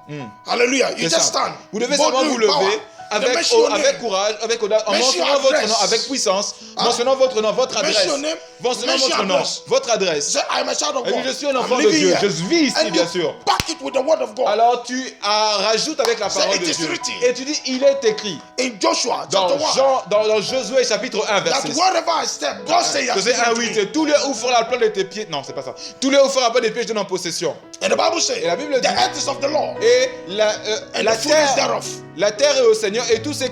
Hallelujah. You C'est just simple. stand. Vous devez Boldly seulement vous with power. lever avec, mention your avec name. courage, avec audace, en Mention mentionnant your votre address. nom, avec puissance, Hein? mentionnant votre nom, votre Mention adresse, your name. mentionnant Mention votre nom, address. votre adresse. Say, I am a child of Et God. puis, je suis un I'm enfant de living Dieu. here. Je vis ici, And bien you sûr. back it with the word of God. Alors tu rajoutes avec la parole it de is Dieu. written. Et tu dis, il est écrit In Joshua dans, chapter 1, dans Josué chapitre 1 that verset wherever I step, God say, Josué 1, 8, tous les hauts feront la plante de tes pieds. Non, c'est pas ça. Tous les hauts feront la plante des pieds en possession. And the Bible says, Et la Bible the dit- earth is of the Lord, Et and la the fullness terre, thereof. la terre est au Seigneur et tout ce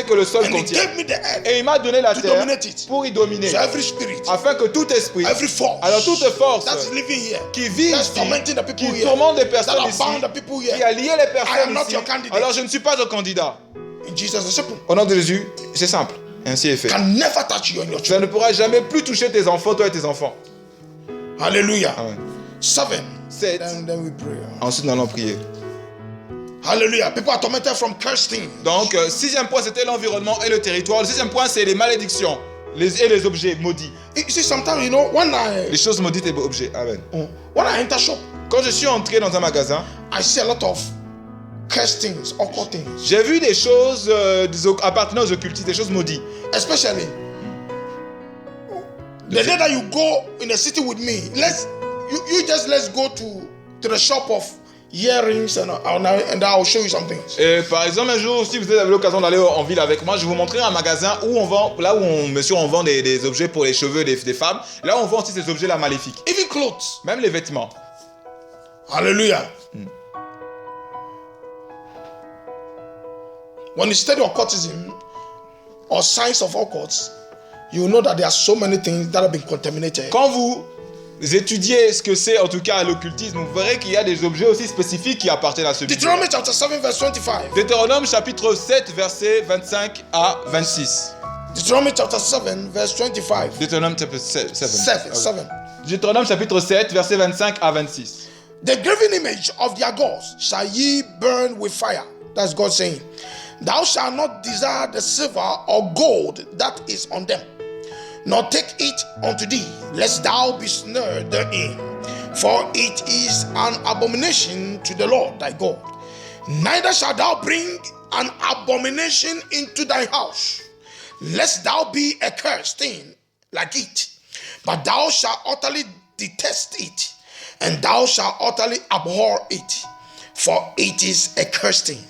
que le sol And He contient. gave me the earth Et il m'a donné la to terre dominate it. pour y dominer. So every spirit, Afin que tout esprit, every force alors toute force that's living here, qui vit that's ici, tormenting the people qui here, tourmente des that personnes are ici, bound the people qui a here, lié les I am personnes not ici, your candidate. alors je ne suis pas un candidat. in Jesus, it's simple, Au nom de Jésus, c'est simple. Ainsi est fait. can never touch you and your Ça children. ne pourra jamais plus toucher tes enfants, toi et tes enfants. Hallelujah. Amen. 7. 7. Then we pray. Ensuite, nous allons prier. Hallelujah. People are tormented from cursed things. Donc, sixième point, c'était l'environnement et le territoire. Le sixième point, c'est les malédictions. les objets maudits. You see, sometimes, you know, when Les choses maudites et objets. Amen. I enter shop, Quand je suis entré dans un magasin, I see a lot of cursed things, occult things. j'ai vu des choses appartenant aux occultistes, des choses maudites. Especially the day that you go in the city with me, let's go to the shop of earrings and I'll show you something. Et par exemple, un jour, si vous avez l'occasion d'aller en ville avec moi, je vais vous montrer un magasin où on vend, on vend des objets pour les cheveux des femmes. Là, on vend aussi ces objets-là maléfiques. Even clothes. Même les vêtements. Hallelujah. When you study occultism or science of occults, you know that there are so many things that have been contaminated. Quand vous étudiez ce que c'est en tout cas l'occultisme, vous verrez qu'il y a des objets aussi spécifiques qui appartiennent à ce milieu. Deuteronomy chapter 7 verse 25. Deutéronome chapitre 7 versets 25 à 26. Deuteronomy chapter 7 verse 25. Deutéronome chapitre 7. 7. Deutéronome chapitre 7 versets 25 à 26. The graven image of their gods shall ye burn with fire. That's God saying. Thou shalt not desire the silver or gold that is on them, nor take it unto thee, lest thou be snared therein. For it is an abomination to the Lord thy God. Neither shalt thou bring an abomination into thy house, lest thou be a cursed thing like it. But thou shalt utterly detest it, and thou shalt utterly abhor it, for it is a cursed thing.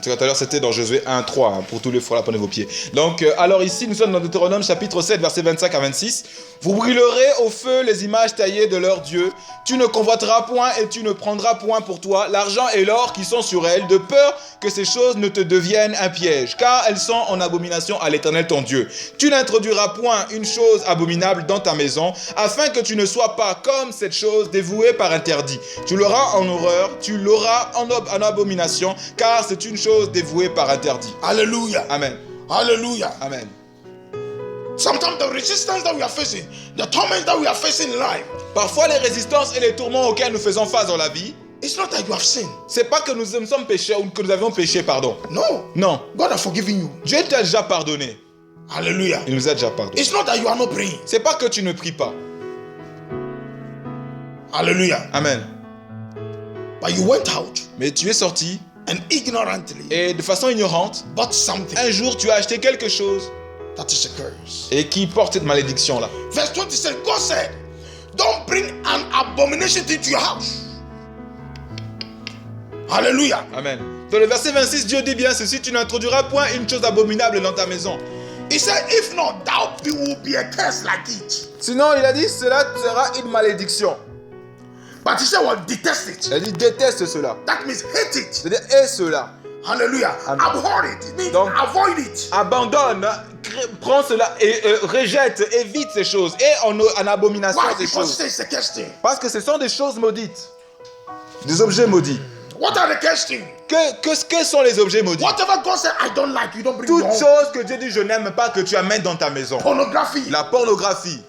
Tout à l'heure, c'était dans Josué 1:3, hein, pour tous les fois, prenez vos pieds. Donc, alors ici, nous sommes dans Deutéronome chapitre 7, versets 25 à 26. Vous brûlerez au feu les images taillées de leurs dieux. Tu ne convoiteras point et tu ne prendras point pour toi l'argent et l'or qui sont sur elles, de peur que ces choses ne te deviennent un piège, car elles sont en abomination à l'Éternel ton Dieu. Tu n'introduiras point une chose abominable dans ta maison, afin que tu ne sois pas comme cette chose dévouée par interdit. Tu l'auras en horreur, tu l'auras en abomination, car c'est une chose dévouée par interdit. Hallelujah. Amen. Hallelujah. Amen. Sometimes the resistance that we are facing, the torment that we are facing in life, Parfois, les résistances et les tourments auxquels nous faisons face dans la vie, it's not that you have sinned. c'est pas que nous sommes péchés ou que nous avions péché, pardon. No. Non. God has forgiven you. Dieu t'a déjà pardonné. Hallelujah. Il nous a déjà pardonné. It's not that you are not praying. C'est pas que tu ne pries pas. Hallelujah. Amen. But you went out Mais tu es sorti and ignorantly et de façon ignorante, bought something un jour tu as acheté quelque chose that is a curse. et qui porte cette malédiction-là. Verse 27, God said, don't bring an abomination into your house. Hallelujah. Amen. Dans le verset 26, Dieu dit bien ceci, tu n'introduiras point une chose abominable dans ta maison. He said, if not, thou will be a curse like it. Sinon, il a dit, cela sera une malédiction. But he said, well, detest it. Il a dit, déteste cela. That means hate it. C'est-à-dire, hais cela. Hallelujah. Amen. Abhor it. It means Donc, avoid it. Abandonne, prends cela et rejette, évite ces choses. Et en abomination Why? ces Because choses. it's a curse thing. Parce que ce sont des choses maudites. Des objets maudits. What are the curse things? Que sont les objets maudits? Whatever God said, I don't like, you don't bring Toute it home. chose que Dieu dit, je n'aime pas que tu amènes dans ta maison. Pornography. La pornographie.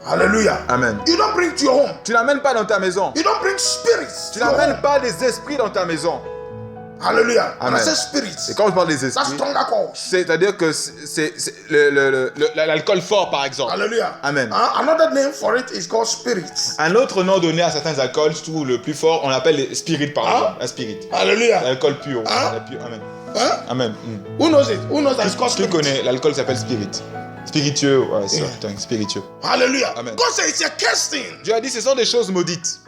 Hallelujah. Amen. You don't bring to your home. Tu n'amènes pas dans ta maison. You don't bring spirits. Tu to your n'amènes home. pas des esprits dans ta maison. Hallelujah. And I Amen. say spirits. Et quand je parle des That's esprits, strong alcohol. c'est-à-dire que c'est l'alcool fort, par exemple. Hallelujah. Amen. Another name for it is called spirits. Un autre nom donné à certains alcools, surtout le plus fort, on l'appelle les spirites, par exemple. Un spirit. Hallelujah. L'alcool pur. Hein? Amen. Huh? Amen. Who knows it? Who knows that it's called Tu spirit? connais, l'alcool s'appelle spirit. Spiritueux, ouais, c'est ça, putain, spiritueux. Hallelujah. Amen. God said it's a curse thing. Dieu a dit, ce sont des choses maudites.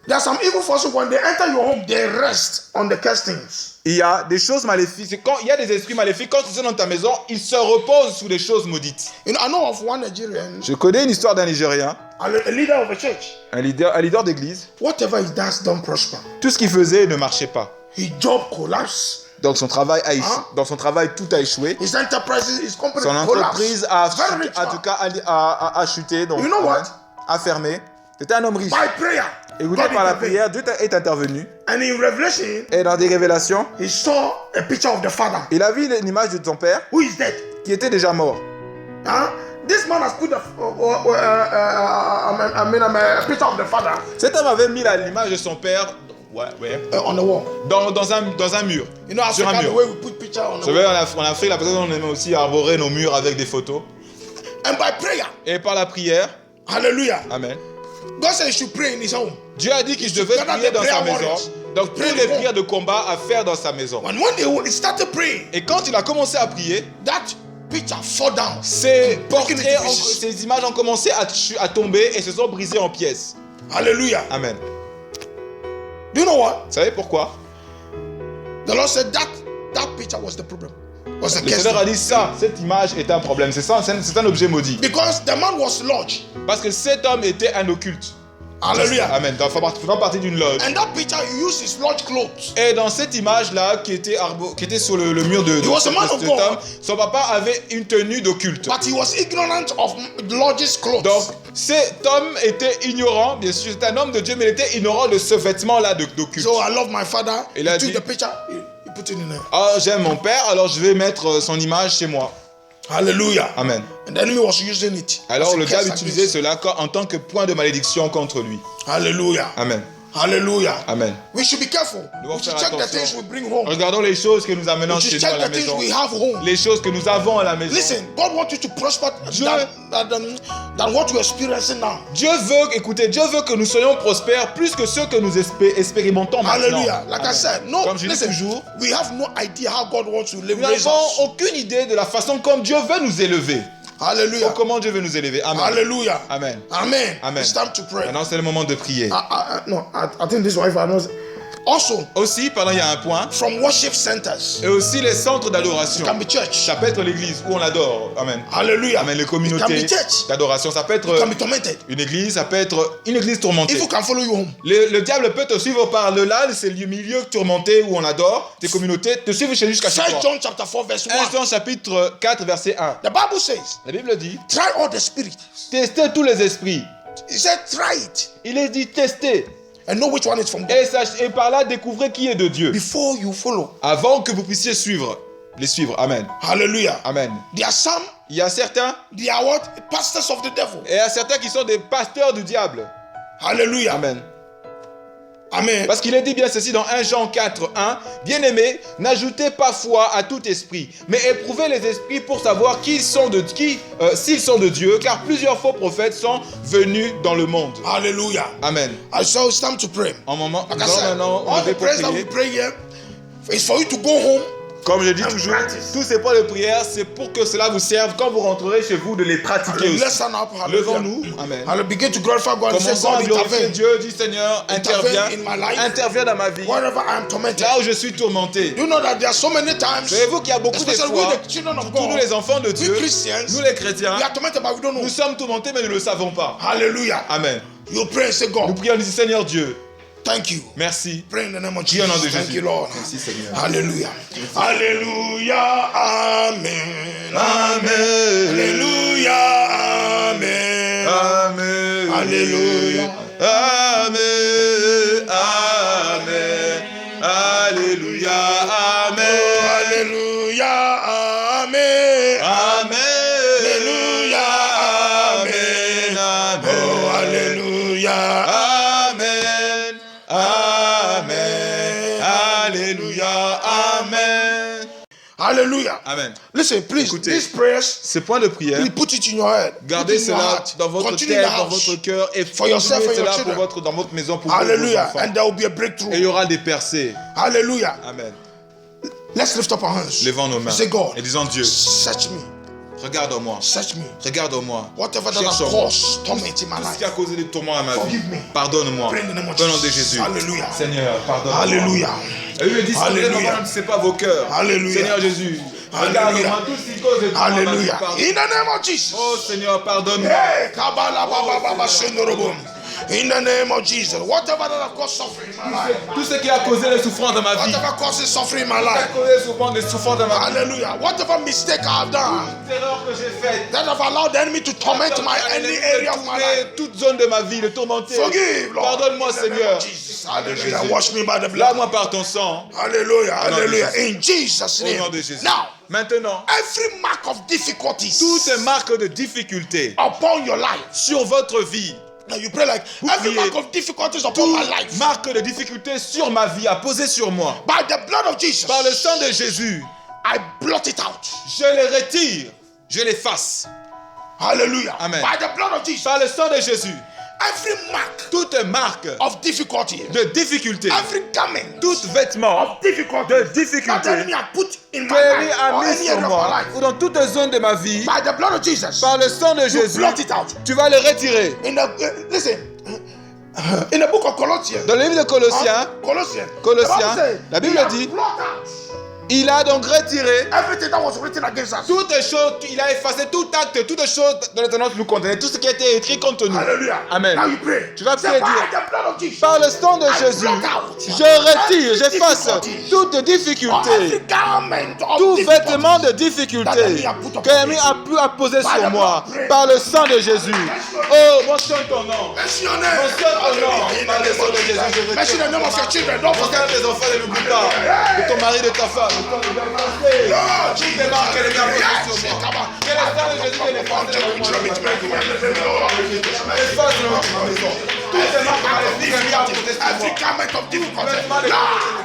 There are some evil forces when they enter your home, they rest on the cursed things. Il y a des choses maléfiques. C'est quand il y a des esprits maléfiques, quand ils sont dans ta maison, ils se reposent sous des choses maudites. You know, I know of one Nigerian, Je connais une histoire d'un Nigérien, a leader of a church. un leader d'église. Whatever he does don't prosper. Tout ce qu'il faisait ne marchait pas. His job collapsed. Donc son travail a Hein? dans son travail, tout a échoué. His enterprise, his company Son entreprise a, Very rich en man. tout cas, a chuté, donc You know what? a fermé. C'était un homme riche. By prayer. Et vous God dites par la intervened. prière, Dieu est intervenu. And in Revelation, Et dans des révélations, he saw a picture of the father il a vu l'image de son père who is dead. qui était déjà mort. This man has put a picture of the father Cet homme avait mis l'image de son père on the wall. Dans un mur. You know, Sur un Africa, the mur. way we put picture on Vous the savez, wall. en Afrique, la personne, on aime aussi arborer nos murs avec des photos. And by prayer, Et par la prière, hallelujah, amen. God said he should pray in his home. Dieu a dit qu'il devait gather prier the dans sa prayer maison. warriors. Donc, Pray toutes les at home. prières de combat à faire dans sa maison. And when they started praying, Et quand il a commencé à prier, that picture fall down. ces Broken portraits, into pieces. ces images ont commencé à tomber et se sont brisées en pièces. Hallelujah. Amen. Do you know what? Vous savez pourquoi? The Lord said that picture was the problem. Was the Le case. Seigneur a dit ça, cette image est un problème. C'est un objet maudit. Because the man was lodged. Parce que cet homme était un occulte. Hallelujah. Amen. Faisant partie d'une loge. And that picture, he used his lodge clothes. Et dans cette image-là, qui était sur le mur de was a man of cet God. homme, son papa avait une tenue d'occulte. But he was ignorant of the lodge's clothes. Donc, cet homme était ignorant, bien sûr, c'est un homme de Dieu, mais il était ignorant de ce vêtement-là d'occulte. So I love my father. Il a He took dit- the picture, he put it in there. Ah, j'aime mon père, alors je vais mettre son image chez moi. Hallelujah. Amen. And the enemy was using it. Alors as a le curse diable utilisait against him. cela en tant que point de malédiction contre lui. Hallelujah. Amen. Hallelujah. Amen. We should be careful. devons We should faire check the attention. things we bring home. Regardons les choses que nous amenons We chez should nous à check la the things maison. we have home. Les choses que nous avons à la maison. Listen, God wants you to prosper Dieu- than what you're experiencing now. Dieu veut que nous soyons prospères plus que ceux que nous expérimentons maintenant. Hallelujah. Like I Amen. said, no, Comme je dis listen, toujours, we have no idea how God wants to nous raise n'avons us. aucune idée de la façon comme Dieu veut nous élever. Hallelujah. Ou comment Dieu veut nous élever. Amen. Hallelujah. Amen. Amen. Amen. It's time to pray. Maintenant, c'est le moment de prier. I think this wife I know. Also, Aussi, pendant il y a un point, from worship centers, et aussi les centres d'adoration. it can be church. Ça peut être l'église où on adore. Amen. Hallelujah. Amen. Les It can communautés be church. d'adoration. Ça peut It can être be tormented. une église, ça peut être une église tourmentée. If you can follow you home. Le diable peut te suivre par le là, c'est le milieu tourmenté où on adore, tes communautés, te suivre jusqu'à chez 1 toi. John chapter 4 verse 1. 1 Jean chapitre 4 verset 1. The Bible says, La Bible dit, try all the spirits. testez tous les esprits. He said, try it Il est dit testez. and know which one is from God Et par là, découvrez qui est de Dieu. before you follow. Avant que vous puissiez les suivre. Amen. Hallelujah. Amen. There are some, Il y a certains, they are what? Pastors of the devil. et il y a certains qui sont des pasteurs du diable. Hallelujah. Amen. Amen. Parce qu'il est dit bien ceci dans 1 Jean 4, 1. Bien-aimés, n'ajoutez pas foi à tout esprit, mais éprouvez les esprits pour savoir s'ils sont de Dieu, car plusieurs faux prophètes sont venus dans le monde. Hallelujah. Amen. So it's time to pray. En moment, Like nous I allons said, maintenant all lever the pour prayers that we prier. pray here is for you to go home. Comme je dis and toujours, practice. tous ces points de prière, c'est pour que cela vous serve quand vous rentrerez chez vous de les pratiquer aussi. Let's stand up. Hallelujah. Levons-nous. Amen. I'll begin to glorify God and say, Commençons à God, glorifier intervene. Dieu, dit Seigneur, interviens, in my life. interviens dans ma vie. Wherever I am tormented. Là où je suis tourmenté. You know that there are so many times, Savez-vous qu'il y a beaucoup de especially fois, we the children of surtout nous God, les enfants de Dieu, we Christians, nous les chrétiens, we are tormented but we don't know. nous sommes tourmentés mais nous ne le savons pas. Hallelujah. Amen. You pray and say, Nous God, prions, nous disons Seigneur Dieu, thank you. merci. Pray in the name of Prie au nom de Jesus. Thank Jésus. you, Lord. Merci Seigneur. Hallelujah. Hallelujah. Amen. Amen. Hallelujah. Amen. Amen. Hallelujah. Amen. Amen. Alléluia. Amen. Hallelujah. Amen. Amen. Hallelujah. Amen. Amen. Oh, hallelujah. Amen. Amen. Alléluia. Amen. Hallelujah. Amen. Listen, please, Écoutez. these prayers, Ce point de prière, please put it in your head. gardez Put it in your cela heart. dans votre Continue in tête, the dans house. votre cœur et For yourself continuez and your cela children. dans votre maison pour vous et vos Hallelujah. enfants. And there will be a Et il breakthrough. y aura des percées. Hallelujah. Amen. Let's lift up our hands. Levons nos mains Say, God, et disons Dieu, search me. regarde-moi, Search me. regarde-moi. Whatever that has Cherche-moi. caused torment in my Tout ce life. qui a causé des tourments à ma vie, Forgive me. pardonne-moi. Pray in the name of Au nom de Jesus. Jésus. Hallelujah. Seigneur, pardonne-moi. Hallelujah. Et lui dit, Hallelujah. ne sais pas vos cœurs. Hallelujah. Seigneur Jésus, Hallelujah. regarde-moi tout ce qui cause des tourments à ma vie. Hallelujah. Pardonne. In the name of Jesus. Oh Seigneur, pardonne-moi. Hey, Kabbalah, Baba, Baba, Shendorobo. In the name of Jesus. Whatever that has caused suffering in my life. Tout ce qui a causé les souffrances dans ma vie. Whatever causes suffering in my Qui a life. causé les souffrances dans ma vie. Hallelujah. Whatever mistake I have done L'erreur que j'ai faite. that have allowed the enemy to torment any area of my life. Toute zone de ma vie, de tourmenter. Forgive, Lord. Pardonne-moi, In the name Seigneur. of Jesus. Hallelujah. Jésus. Wash me by the blood. Lave-moi par ton sang. Hallelujah. Au nom de Hallelujah. Jésus. In Jesus' Au name. nom de Jésus. Now, Maintenant, every mark of difficulties toutes les marques de difficulté upon your life, sur votre vie, Now you pray like every mark of difficulties upon my life. Marque de difficulté sur ma vie à poser sur moi. By the blood of Jesus. Par le sang de Jésus. I blot it out. Je les retire. Je les efface. Hallelujah. Amen. By the blood of Jesus. Par le sang de Jésus. Every mark Toute marque of difficulty. de difficulté. Every garment Tout vêtement of difficulty. de That difficulté the enemy has put in my que l'ennemi life a or mis any sur area of my moi life. ou dans toute zone de ma vie, By the blood of Jesus. par le sang de You Jésus, blot it out. tu vas le retirer. In the listen. In the book of Colossians. Dans le livre de Colossiens, Colossians. Colossiens, The la Bible Bible says, dit, he has blot out il a donc retiré everything that was written against us. toutes les choses, il a effacé tout acte, toutes les choses dont les tendances nous contenaient, tout ce qui a été écrit contre nous. Hallelujah. Amen. Now you pray. Tu vas Say, prier, by dire, the blood of Jesus. par le sang de Jésus, je retire, j'efface toute Or difficulté, every garment of tout difficulty. vêtement de difficulté que l'ennemi a pu apposer sur moi, par le sang de Jésus. Oh, mentionne ton nom. Mention your name. Mentionne ton nom. In Par the le name sang of de Jésus, je Jesus. Mention the retire. name of your children. Don't Mentionne forget. tes enfants, ne l'oublie pas. De ton mari, de ta femme. Toutes les marques que l'ennemi a posées sur moi. Que le sang de Jésus vienne effacer de moi. Efface de ma maison. Toutes les marques maléfiques que l'ennemi a posées sur moi. Every garment of difficulty. Vêtements de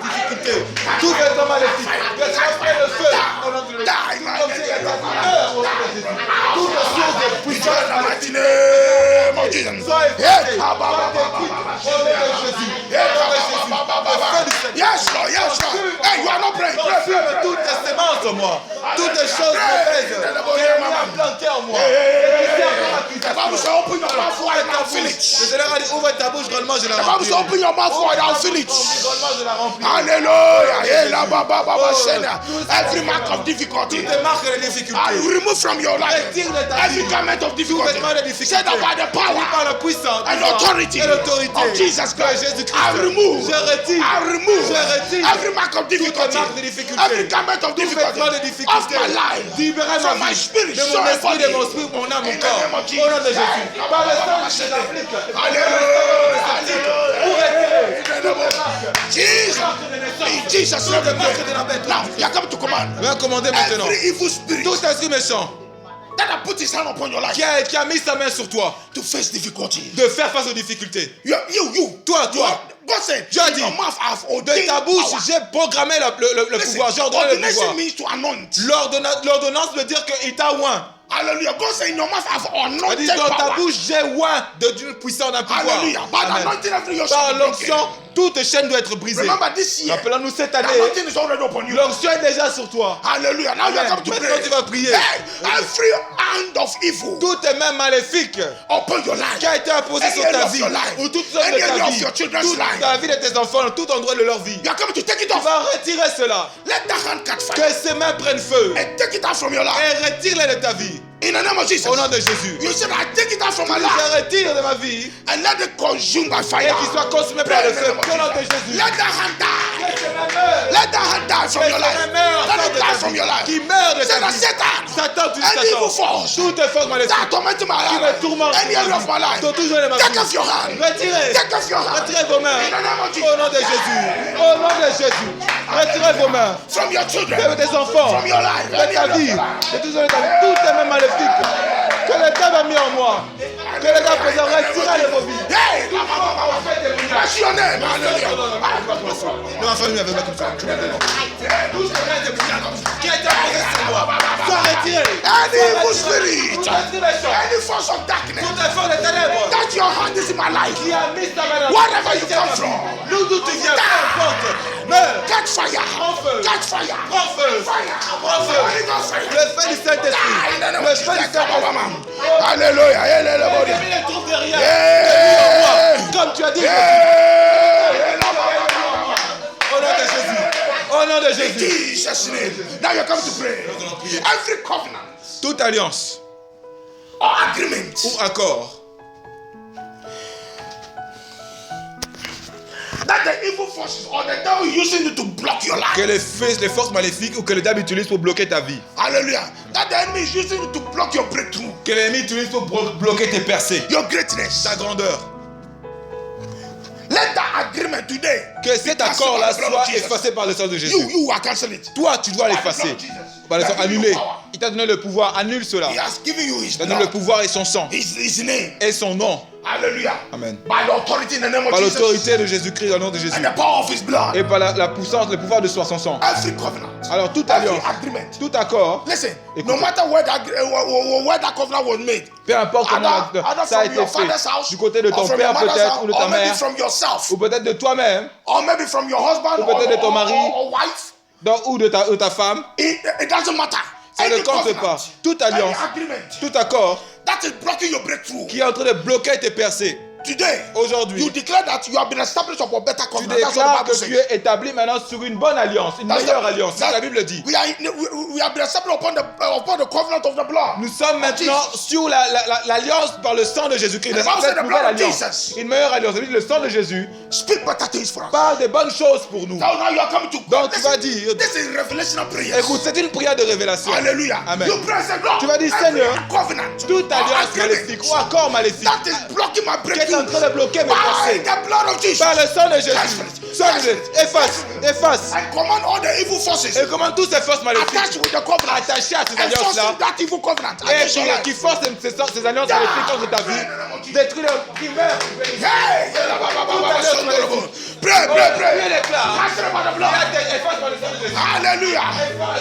difficulté. Tout vêtement maléfique. Que ça fait le feu. Au nom de Jésus. Comme si il y a des douleurs au nom de Jésus. Toute source de puissance In the mighty maléfique. name of Jesus. Sois effacé. Sois détruit. Au nom de Jésus. Au nom de Jésus. Le feu du Seigneur. Yes, Lord. Yes, Lord. Hey, you are not praying. Pray, pray, Consume pray. toutes tes semences en moi. Toutes les choses mauvaises que l'ennemi a plantées en moi. Et qui servent comme The Bible says, accusation. open your mouth wide and I'll fill Le it. Seigneur a dit, ouvre ta bouche grandement, je la The Bible remplis. says, open your mouth wide and I'll fill it. Grandement, je la remplis. Hallelujah. Hey, la ba ba ba ba shena. Every mark of difficulty, Toutes les marques de I difficulté. remove from your life. Retire de ta Every vie. garment of Tout difficulty. vêtement de Say difficulté. that by the Par power la puissance and authority et l'autorité of Jesus de Christ, Jésus-Christ. I remove. Je retire. I remove Je retire. every mark of difficulty. marque de difficulté. Every garment of difficulty vêtement de difficulté. of my life. Libérez From ma my vie, spirit, de soul, mon and esprit, body. de mon esprit, mon âme, mon In the corps. name of Au nom de Jesus. Jésus. Par le sang de Jésus. Jesus. In Jesus' name. Now, you are coming to command. Viens commander maintenant. Every evil spirit Tout esprit méchant that has put his hand upon your life qui a mis sa main sur toi, to face difficulty. de faire face aux difficultés. You. Toi. God said, Dieu a in dit, your mouth I've de ordained ta bouche, power. j'ai programmé le Listen, pouvoir. J'ai ordonné le pouvoir. ordination means to anoint. L'ordonnance veut dire qu'il t'a oint. Hallelujah. God said, in your mouth I've Il anointed dit dans ta power. bouche, j'ai oint de Dieu puissant d'un pouvoir. Hallelujah. By the Amen. anointing, every yoke Par shall be broken. l'onction, toute chaîne doit être brisée. Remember this year, Rappelons-nous cette the année, anointing is already upon you. l'onction est déjà sur toi. Hallelujah. Now you are Amen. coming to Maintenant, pray. tu vas prier. Hey, every hand of evil Toutes les mains maléfiques upon your life. qui a été imposée Any sur ta area of vie, your life. ou toute zone Any de ta area of vie, your children's toute life. la vie de tes enfants, tout endroit de leur vie. You are coming to take it Tu off. vas retirer cela. Let that hand catch fire. Que ces mains prennent feu. And take it out from your life. Et retire-les de ta vie. In the name of Jesus. Au nom de Jésus. You said, I take it out from my Je life retire de ma vie and let it consume by et fire. qu'il soit consumé Pray par le in the feu. name of Au nom de Jesus. Jésus. Let that hand die. Que ces mains meurent. Let that hand die from Que your ces life. mains meurent Let it de die ta from vie. your life. Qui meurt de Say ta that vie. Satan, Satan, tu dis any evil Satan. force Toutes les forces maléfiques that tormenting my qui me life, tourmentent any area of my life, sont toujours de ma take vie. off your hand. Retirez. Take off your hand. Retirez vos mains. In the name of Jesus. Au nom de Jésus. Au nom de Jésus. Retirez vos mains. From your children, De tes enfants. from your life, De any ta area of vie. your life. De toutes les mains maléfiques que le diable a mis en moi. Que le diable faisait retirer de vos vies. Hey, what's your name? Hallelujah. De ma famille avec ma comme ça. Qui a été posé sur moi. Sois retiré. Any evil spirit, Retirez-le. any force of darkness, Tout effort des ténèbres. that your hand is in my life, Qui a mis ta main dans wherever you come from, D'où tu viens, peu importe. Meurs. catch fire, Prends feu. catch fire, Prends feu. fire, Prends feu. Holy Ghost fire. Le feu du Saint-Esprit. Die in the name Le of feu du Jesus. Saint-Esprit. Hallelujah. Hallelujah. L'ennemi ne trouve de rien. Yeah. Comme tu as dit. Yeah. Au nom de Jésus. Au nom de In Jésus. Jesus' name. Now you're coming to pray. Every covenant Toute alliance or agreement ou accord that the evil forces or the devil using it to block your life. que les forces maléfiques ou que le diable utilise pour bloquer ta vie. Hallelujah. That the enemy is using it to block your breakthrough, Que l'ennemi utilise pour bloquer tes percées. your greatness. Ta grandeur. Let that agreement agreement today. Que cet accord-là soit effacé par le sang de Jésus. You are cancel it. Toi, tu dois l'effacer. Par le sang, annuler. Il t'a donné le pouvoir, annule cela. He has given you his Il t'a donné le blood, pouvoir et son sang. his name. Et son nom. Hallelujah. Amen. By the authority in the name of Par Jesus. l'autorité de Jésus-Christ, dans le nom de Jésus. And the power of his blood. Et par la puissance, le pouvoir de son sang. Every covenant. Alors, toute Every alliance, agreement. tout accord, Listen, Écoutez. no matter where that covenant was made, peu importe comment either ça a from été your father's fait, house, du côté de or ton from père your mother's peut-être, house, ou de ta or maybe mère, from yourself, ou peut-être de toi-même, or maybe from your husband, ou peut-être de ton mari, or wife, ou de ta femme, it doesn't matter. ça ne Any compte covenant, pas. Toute alliance, any agreement tout accord that is blocking your breakthrough. qui est en train de bloquer tes percées, Today, aujourd'hui, you declare that you have been established upon better tu covenant. That's what déclares the Bible que tu says. es établi maintenant sur une bonne alliance, une meilleure alliance. C'est ce que la Bible dit. We have been established upon the covenant of the blood. Nous sommes maintenant sur l'alliance par le sang de Jésus-Christ. And the Bible said Cette the nouvelle blood of alliance, Jesus. une meilleure alliance. Le sang de Jésus Speak better things for us. parle des bonnes choses pour nous. So now you are coming to Donc tu Listen, vas dire, this is revelational prayer. écoute, c'est une prière de révélation. Hallelujah. Amen. You pray, say, Lord, Tu vas dire, every Seigneur, covenant, toute or alliance agreement maléfique ou accord maléfique that is blocking my qui est en breakthrough train de bloquer mes by pensées, the blood of Jesus. par le sang de Jésus, efface, I command all the evil forces et commande toutes ces forces maléfiques attached with the covenant, attachées à ces alliances-là, enforcing that evil covenant et against your life. qui forcent ces alliances maléfiques contre ta vie, détruire le primaire. Hey! Pray, Dieu déclare, Cancel by the blood. efface par le sang de Jésus. Hallelujah.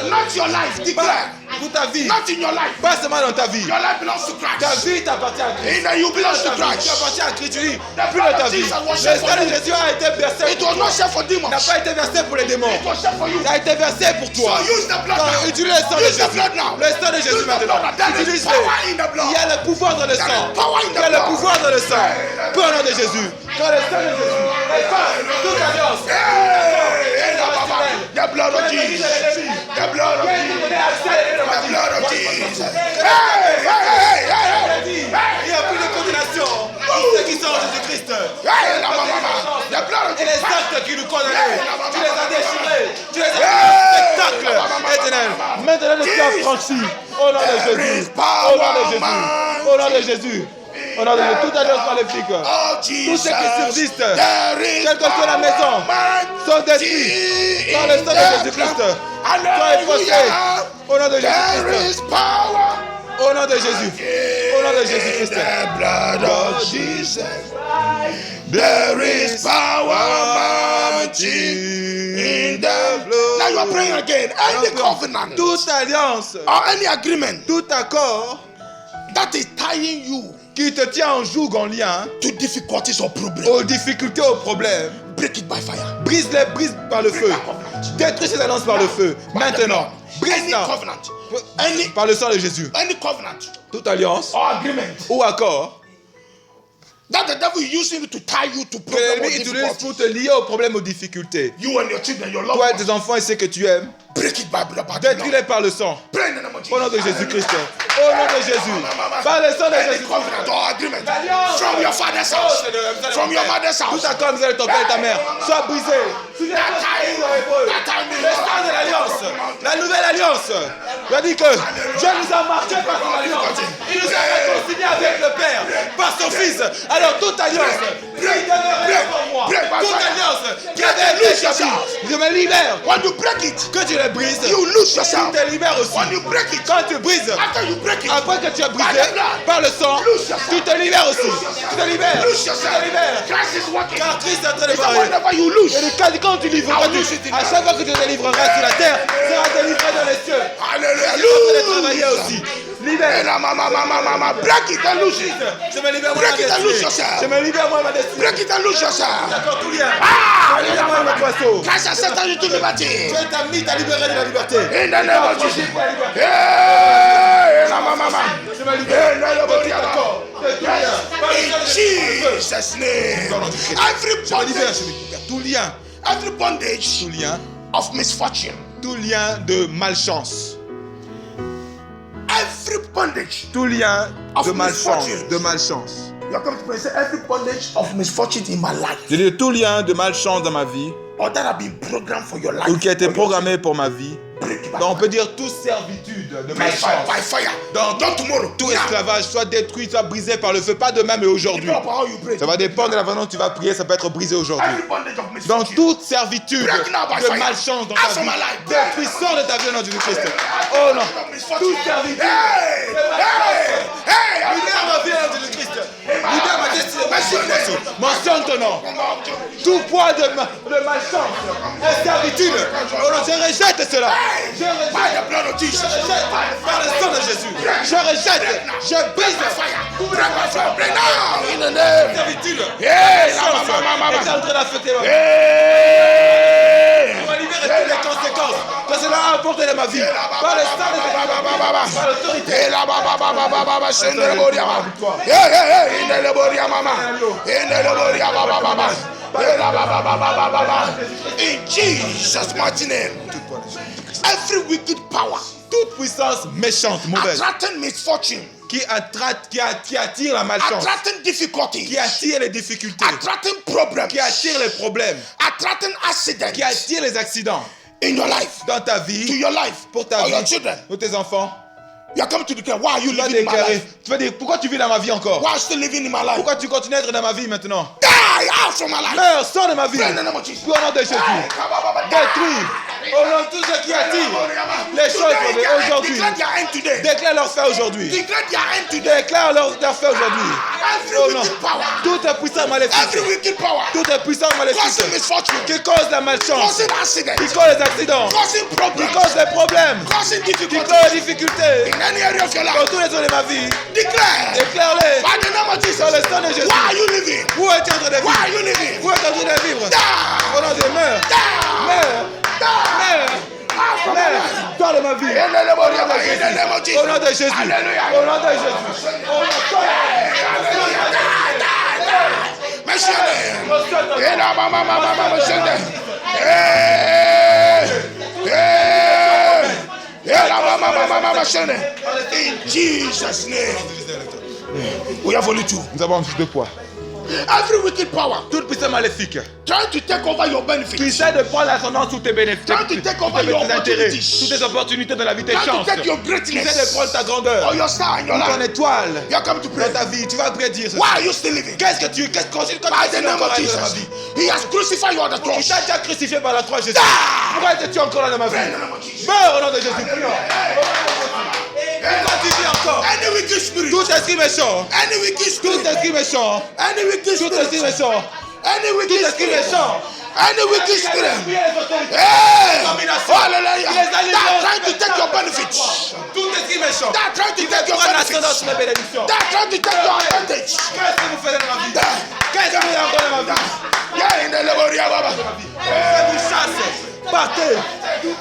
Not your life, declare. Pour ta vie, Not in your life. pas seulement dans ta vie. Your life belongs to Ta Christ. vie t'appartient à Christ. In that you belong to Tu Christ. appartiens à Christ, tu dis, The plus blood de ta of vie. Jesus Le was shed for sang de you. Jésus a été versé It pour was toi. not shed for Il demons. n'a pas été versé pour les démons. It was shed for you. Il a été versé pour So toi. use the blood Donc, now. utilise le sang de Use the Jésus. blood now. Le sang de Jésus Use the maintenant. blood. There is Utilise-le. power in the blood. Il y a le pouvoir dans le There sang. is power in Il the y a le blood. pouvoir dans le sang. Peu au nom de Jésus. Quand le sang de Jésus efface toute alliance. Hey, the blood of Jesus. The blood of Jesus. The blood of Jesus. Il n'y a plus de condamnation pour ceux qui sont en Jésus-Christ. The blood of Et les Jesus. actes qui nous condamnaient, tu les as déchirés, tu les as mis en spectacle éternel. Maintenant, tu as franchi au nom de Jésus, au nom de Jésus, au nom de Jésus, au nom de Jésus. Toute alliance maléfique, tous ceux qui subsistent, quelle que soit la maison, sont détruits par le sang de Jésus-Christ. Sois effacés au nom de Jésus-Christ. Au nom de Jésus. Au nom de Jésus-Christ. The blood of Jesus. There is power mighty in the blood. Now you are praying again. Any covenant Toute alliance, or any agreement tout accord that is tying you qui te tient en joug, en lien, to difficulties or problems, aux difficultés, aux problèmes, break it by fire. brise-les, brise par le feu. Détruis ces alliances par le feu. Maintenant, Any brise-la covenant, any par le sang de Jésus. covenant Toute alliance or agreement ou accord that the devil is using to tie you to que problems or l'ennemi utilise pour difficulties. te lier aux problèmes, aux difficultés. You and your children, your loved Toi et ones, tes enfants et ceux que tu aimes, break it by blood. détruis-les par le sang. Pray in the name of Au nom de Jesus. Jésus-Christ. Au nom de Jésus. Par le sang de Any Jésus. covenant or agreement from your father's house, from your mother's house. Tout accord vis-à-vis de ton père et ta mère soit brisé. Le sang de l'alliance, la nouvelle alliance. Il a dit que Dieu nous a marqué par son alliance. Il nous a réconciliés avec le Père par son Fils. Alors toute alliance qui demeurait pour moi, toute alliance qui avait été établie, je me libère. When you break it, Que tu le brises, you lose tu yourself. te libères aussi. When you break it, Quand tu brises, after you break it, après que tu as brisé par le sang, tu te libères aussi. Tu te libères. lose Tu yourself. te libères. Christ is working. Car Christ est en train de So parler. whenever you Et lose, quand tu livreras, à chaque fois que tu te livreras sur la terre, sera délivré dans les cieux. hallelujah, Tu es en train de travailler lose. aussi. Libère. Break it and lose it. Je me libère moi Break ma it and lose destinée. yourself. Je me libère moi ma destinée. Break it and lose yourself. D'accord, tout lien. Ah, Je me libère moi ma poisson. Christ has set you to liberty. Dieu t'a mis, t'a libéré de la liberté. In the name of Jesus. Pour la liberté. Hey, Je me libère. D'accord. De tout lien. Par le sang in de Jésus. Jesus' name. Every Je me libère, bondage, je me libère. Tout lien. every bondage Tout lien. of misfortune, Tout lien de malchance. every bondage. Tout lien Of de malchance. misfortune. De malchance. You are coming to pray. Say every bondage of misfortune in my life. Je dis tout lien de malchance dans ma vie. or that have been programmed for your life. ou qui a été programmé pour ma vie. Break it by Donc on fire. peut dire toute servitude de By malchance. fire, by fire. Donc Not tomorrow. tout Now. esclavage soit détruit, soit brisé par le feu, pas demain mais aujourd'hui. Depend upon how you pray. Ça va dépendre de la façon dont tu vas prier, ça peut être brisé aujourd'hui. Every bondage of Dans misfortune. toute servitude Break now by de fire. malchance dans Out ta from vie, my life. détruis, sors de ta vie au nom de Jésus-Christ. Oh non, toute servitude Hey! Hey! Hey! libère ma vie au nom de Jésus-Christ. Libère ma destinée, ma situation. Mentionne ton nom. Tout poids de malchance, de servitude. Oh non, je rejette cela. Je By rejette. the blood of Je Jesus. rejette par le sang de Jésus. Je rejette. Je brise la Break by fire. Break now. In the name. servitude. Hey! La malchance est en train d'affecter ma vie. Hey! On va libérer toutes les conséquences que cela a apporté dans ma vie. Par le sang de Jésus. Par l'autorité. In Jesus' mighty name, every wicked power Toute puissance méchante, mauvaise, attracting misfortune, qui attire la malchance, attracting difficulty, qui attire les difficultés, attracting problems, qui attire les problèmes, attracting accidents qui attire les accidents in your life, dans ta to vie, your life, pour ta or your vie, children. pour tes enfants. You are coming to declare, why are you Tu vas living in my déclarer, life? tu vas dire, pourquoi tu vis dans ma vie encore? Why are you still living in my life? Pourquoi tu continues à être dans ma vie maintenant? Die out from my life. Meurs, sors de ma vie. In the name of Jesus. Au nom de Jésus. Détruis. Au nom de tout ce qui attire les choses aujourd'hui. Declare their end today. Déclare leur fait aujourd'hui. Declare their end today. Déclare leur fait aujourd'hui. Every Oh non. wicked power, Toute puissance maléfique. every wicked power, Toute puissance causing maléfique. misfortune, Qui cause la malchance. causing accidents, Qui cause les accidents. causing Qui problems, cause les problèmes. causing Qui difficulties cause les difficultés. in any area of your Dans life. tous les zones de ma vie. Declare Déclare-les. by the name of Jesus. Dans le sang de Jésus. Why are you living? Où es-tu en train de Why are vivre? you living? Où es-tu en train de vivre? Die! Au nom de meurs. Die! Meurs. Meurs. Out from my Meurs. life. Sors de ma vie. In the name of Jesus. In the name of Jesus. Au nom de Jésus. Hallelujah. Au nom de Jésus. Au nom Mention them. In the mama mention them. Mention them. In Jesus' name. We have only two. Nous avons un fiche de poids. Every wicked power Toute puissance maléfique trying to take over your qui benefits, essaie de prendre l'ascendant sur tes bénéfices, trying to take over tes your intérêts, opportunities, toutes tes opportunités dans la vie, tes trying to chances. take your Qui essaie de greatness prendre ta grandeur, or your star in your ton life. étoile You are coming to pray. dans ta vie. Tu vas prier dire ceci. Why are you still living? Qu'est-ce que tu continue By the name encore of à être dans ma Jesus. vie? He has crucified you on the Il cross. t'a déjà crucifié par la croix, Jésus. Ah! Pourquoi es-tu encore là dans ma vie? In the name of Jesus. Meurs au nom de Jésus. Prions. Pourquoi tu vis encore? Any wicked spirit, Tout esprit méchant, any wicked tout spirit, esprit méchant, any wicked tout esprit spirit, méchant, any tout wicked esprit spirit, méchant. any wicked spirit. Hey! Hey! Hallelujah. That's trying to take your benefits. Tout esprit méchant. That's trying to Qui take veut your prendre l'ascendant benefits. sur mes bénédictions. That's trying to take your advantage. Qu'est-ce que vous faites dans ma vie? Qu'est-ce que vous faites encore dans ma vie? Yeah, in the Leboria Baba. Faites une chasse. Partez. Tout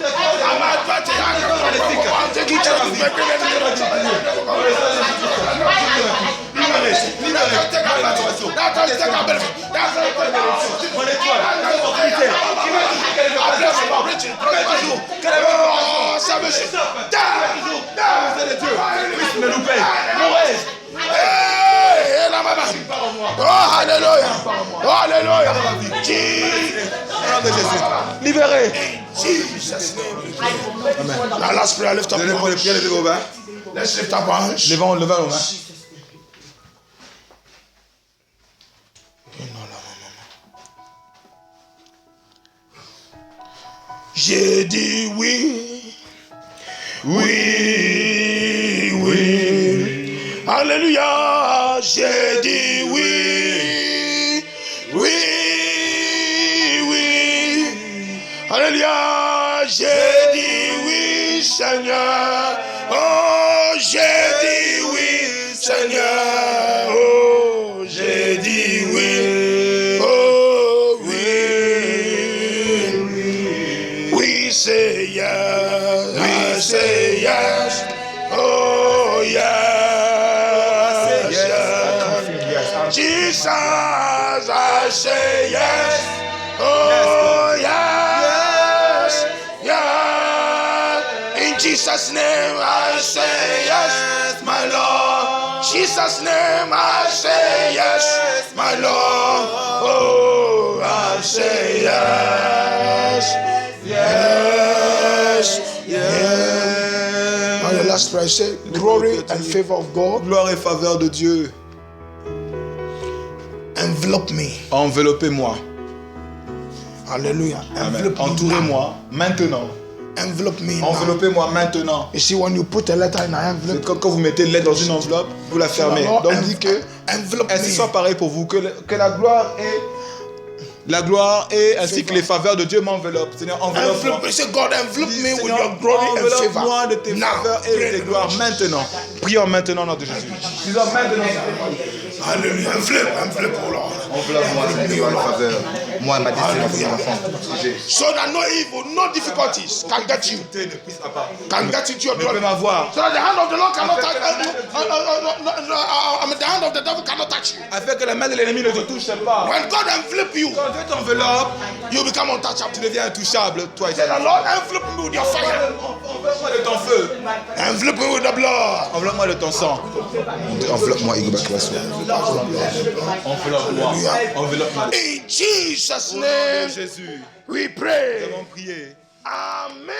Oh, hallelujah. Oh, hallelujah. Jesus. Libéré. Jesus' name. Now let's pray. Lift up Donnez your pour les hands. prières, levez vos mains. Let's lift up our hands. Levons nos mains. J'ai dit oui, oui, oui. Alléluia, j'ai dit oui, oui, oui. Alléluia, j'ai dit oui, Seigneur. Oh, j'ai dit oui, Seigneur. Oh, j'ai dit oui. Oh, oui. We say yes. We say yes. Oh, yes. Yes. Jesus, I say yes. Oh, yes. Yes. In Jesus' name, I say yes, my Lord. Jesus' name, I say yes, my Lord. Oh, I say yes, yes, yes. Now the last prayer, say glory and favor of God. Gloire et faveur de Dieu. Envelope me. Enveloppez-moi. Hallelujah. Amen. Entourez-moi maintenant. Envelope me. Enveloppez-moi maintenant. You see, when you put a letter in an envelope, Quand vous mettez une lettre dans une enveloppe, vous la fermez. Donc dit que envelope ainsi me. soit pareil pour vous, que la gloire et ainsi que les faveurs de Dieu m'enveloppent. Seigneur, enveloppe-moi. Envelope. Say, God, envelope me with Seigneur, your glory and enveloppe-moi favor. de tes Now, faveurs et de tes gloires maintenant. Prions maintenant au nom de Jésus. Disons maintenant. Hallelujah. Envelope, oh Lord. Enveloppe-moi, Seigneur, les faveurs. Moi, ma destinée, mon enfant. So that no evil, no difficulties can get you. Can get into your Ne peut glory. m'avoir. So that the hand of the Lord cannot touch the hand of the devil cannot touch you. Afin que la main de l'ennemi ne te touche pas. When God envelop you, Quand Dieu t'enveloppe, you become untouchable. tu deviens intouchable, toi et Say, the Lord envelop me with your fire. Enveloppe-moi de ton feu. Envelop me with the blood. Enveloppe-moi de ton sang. Enveloppe-moi, Igor Bakwaso. Enveloppe-moi. Enveloppe-moi. In Jesus' Au nom name, de Jésus, we nous pray. avons prié. Amen.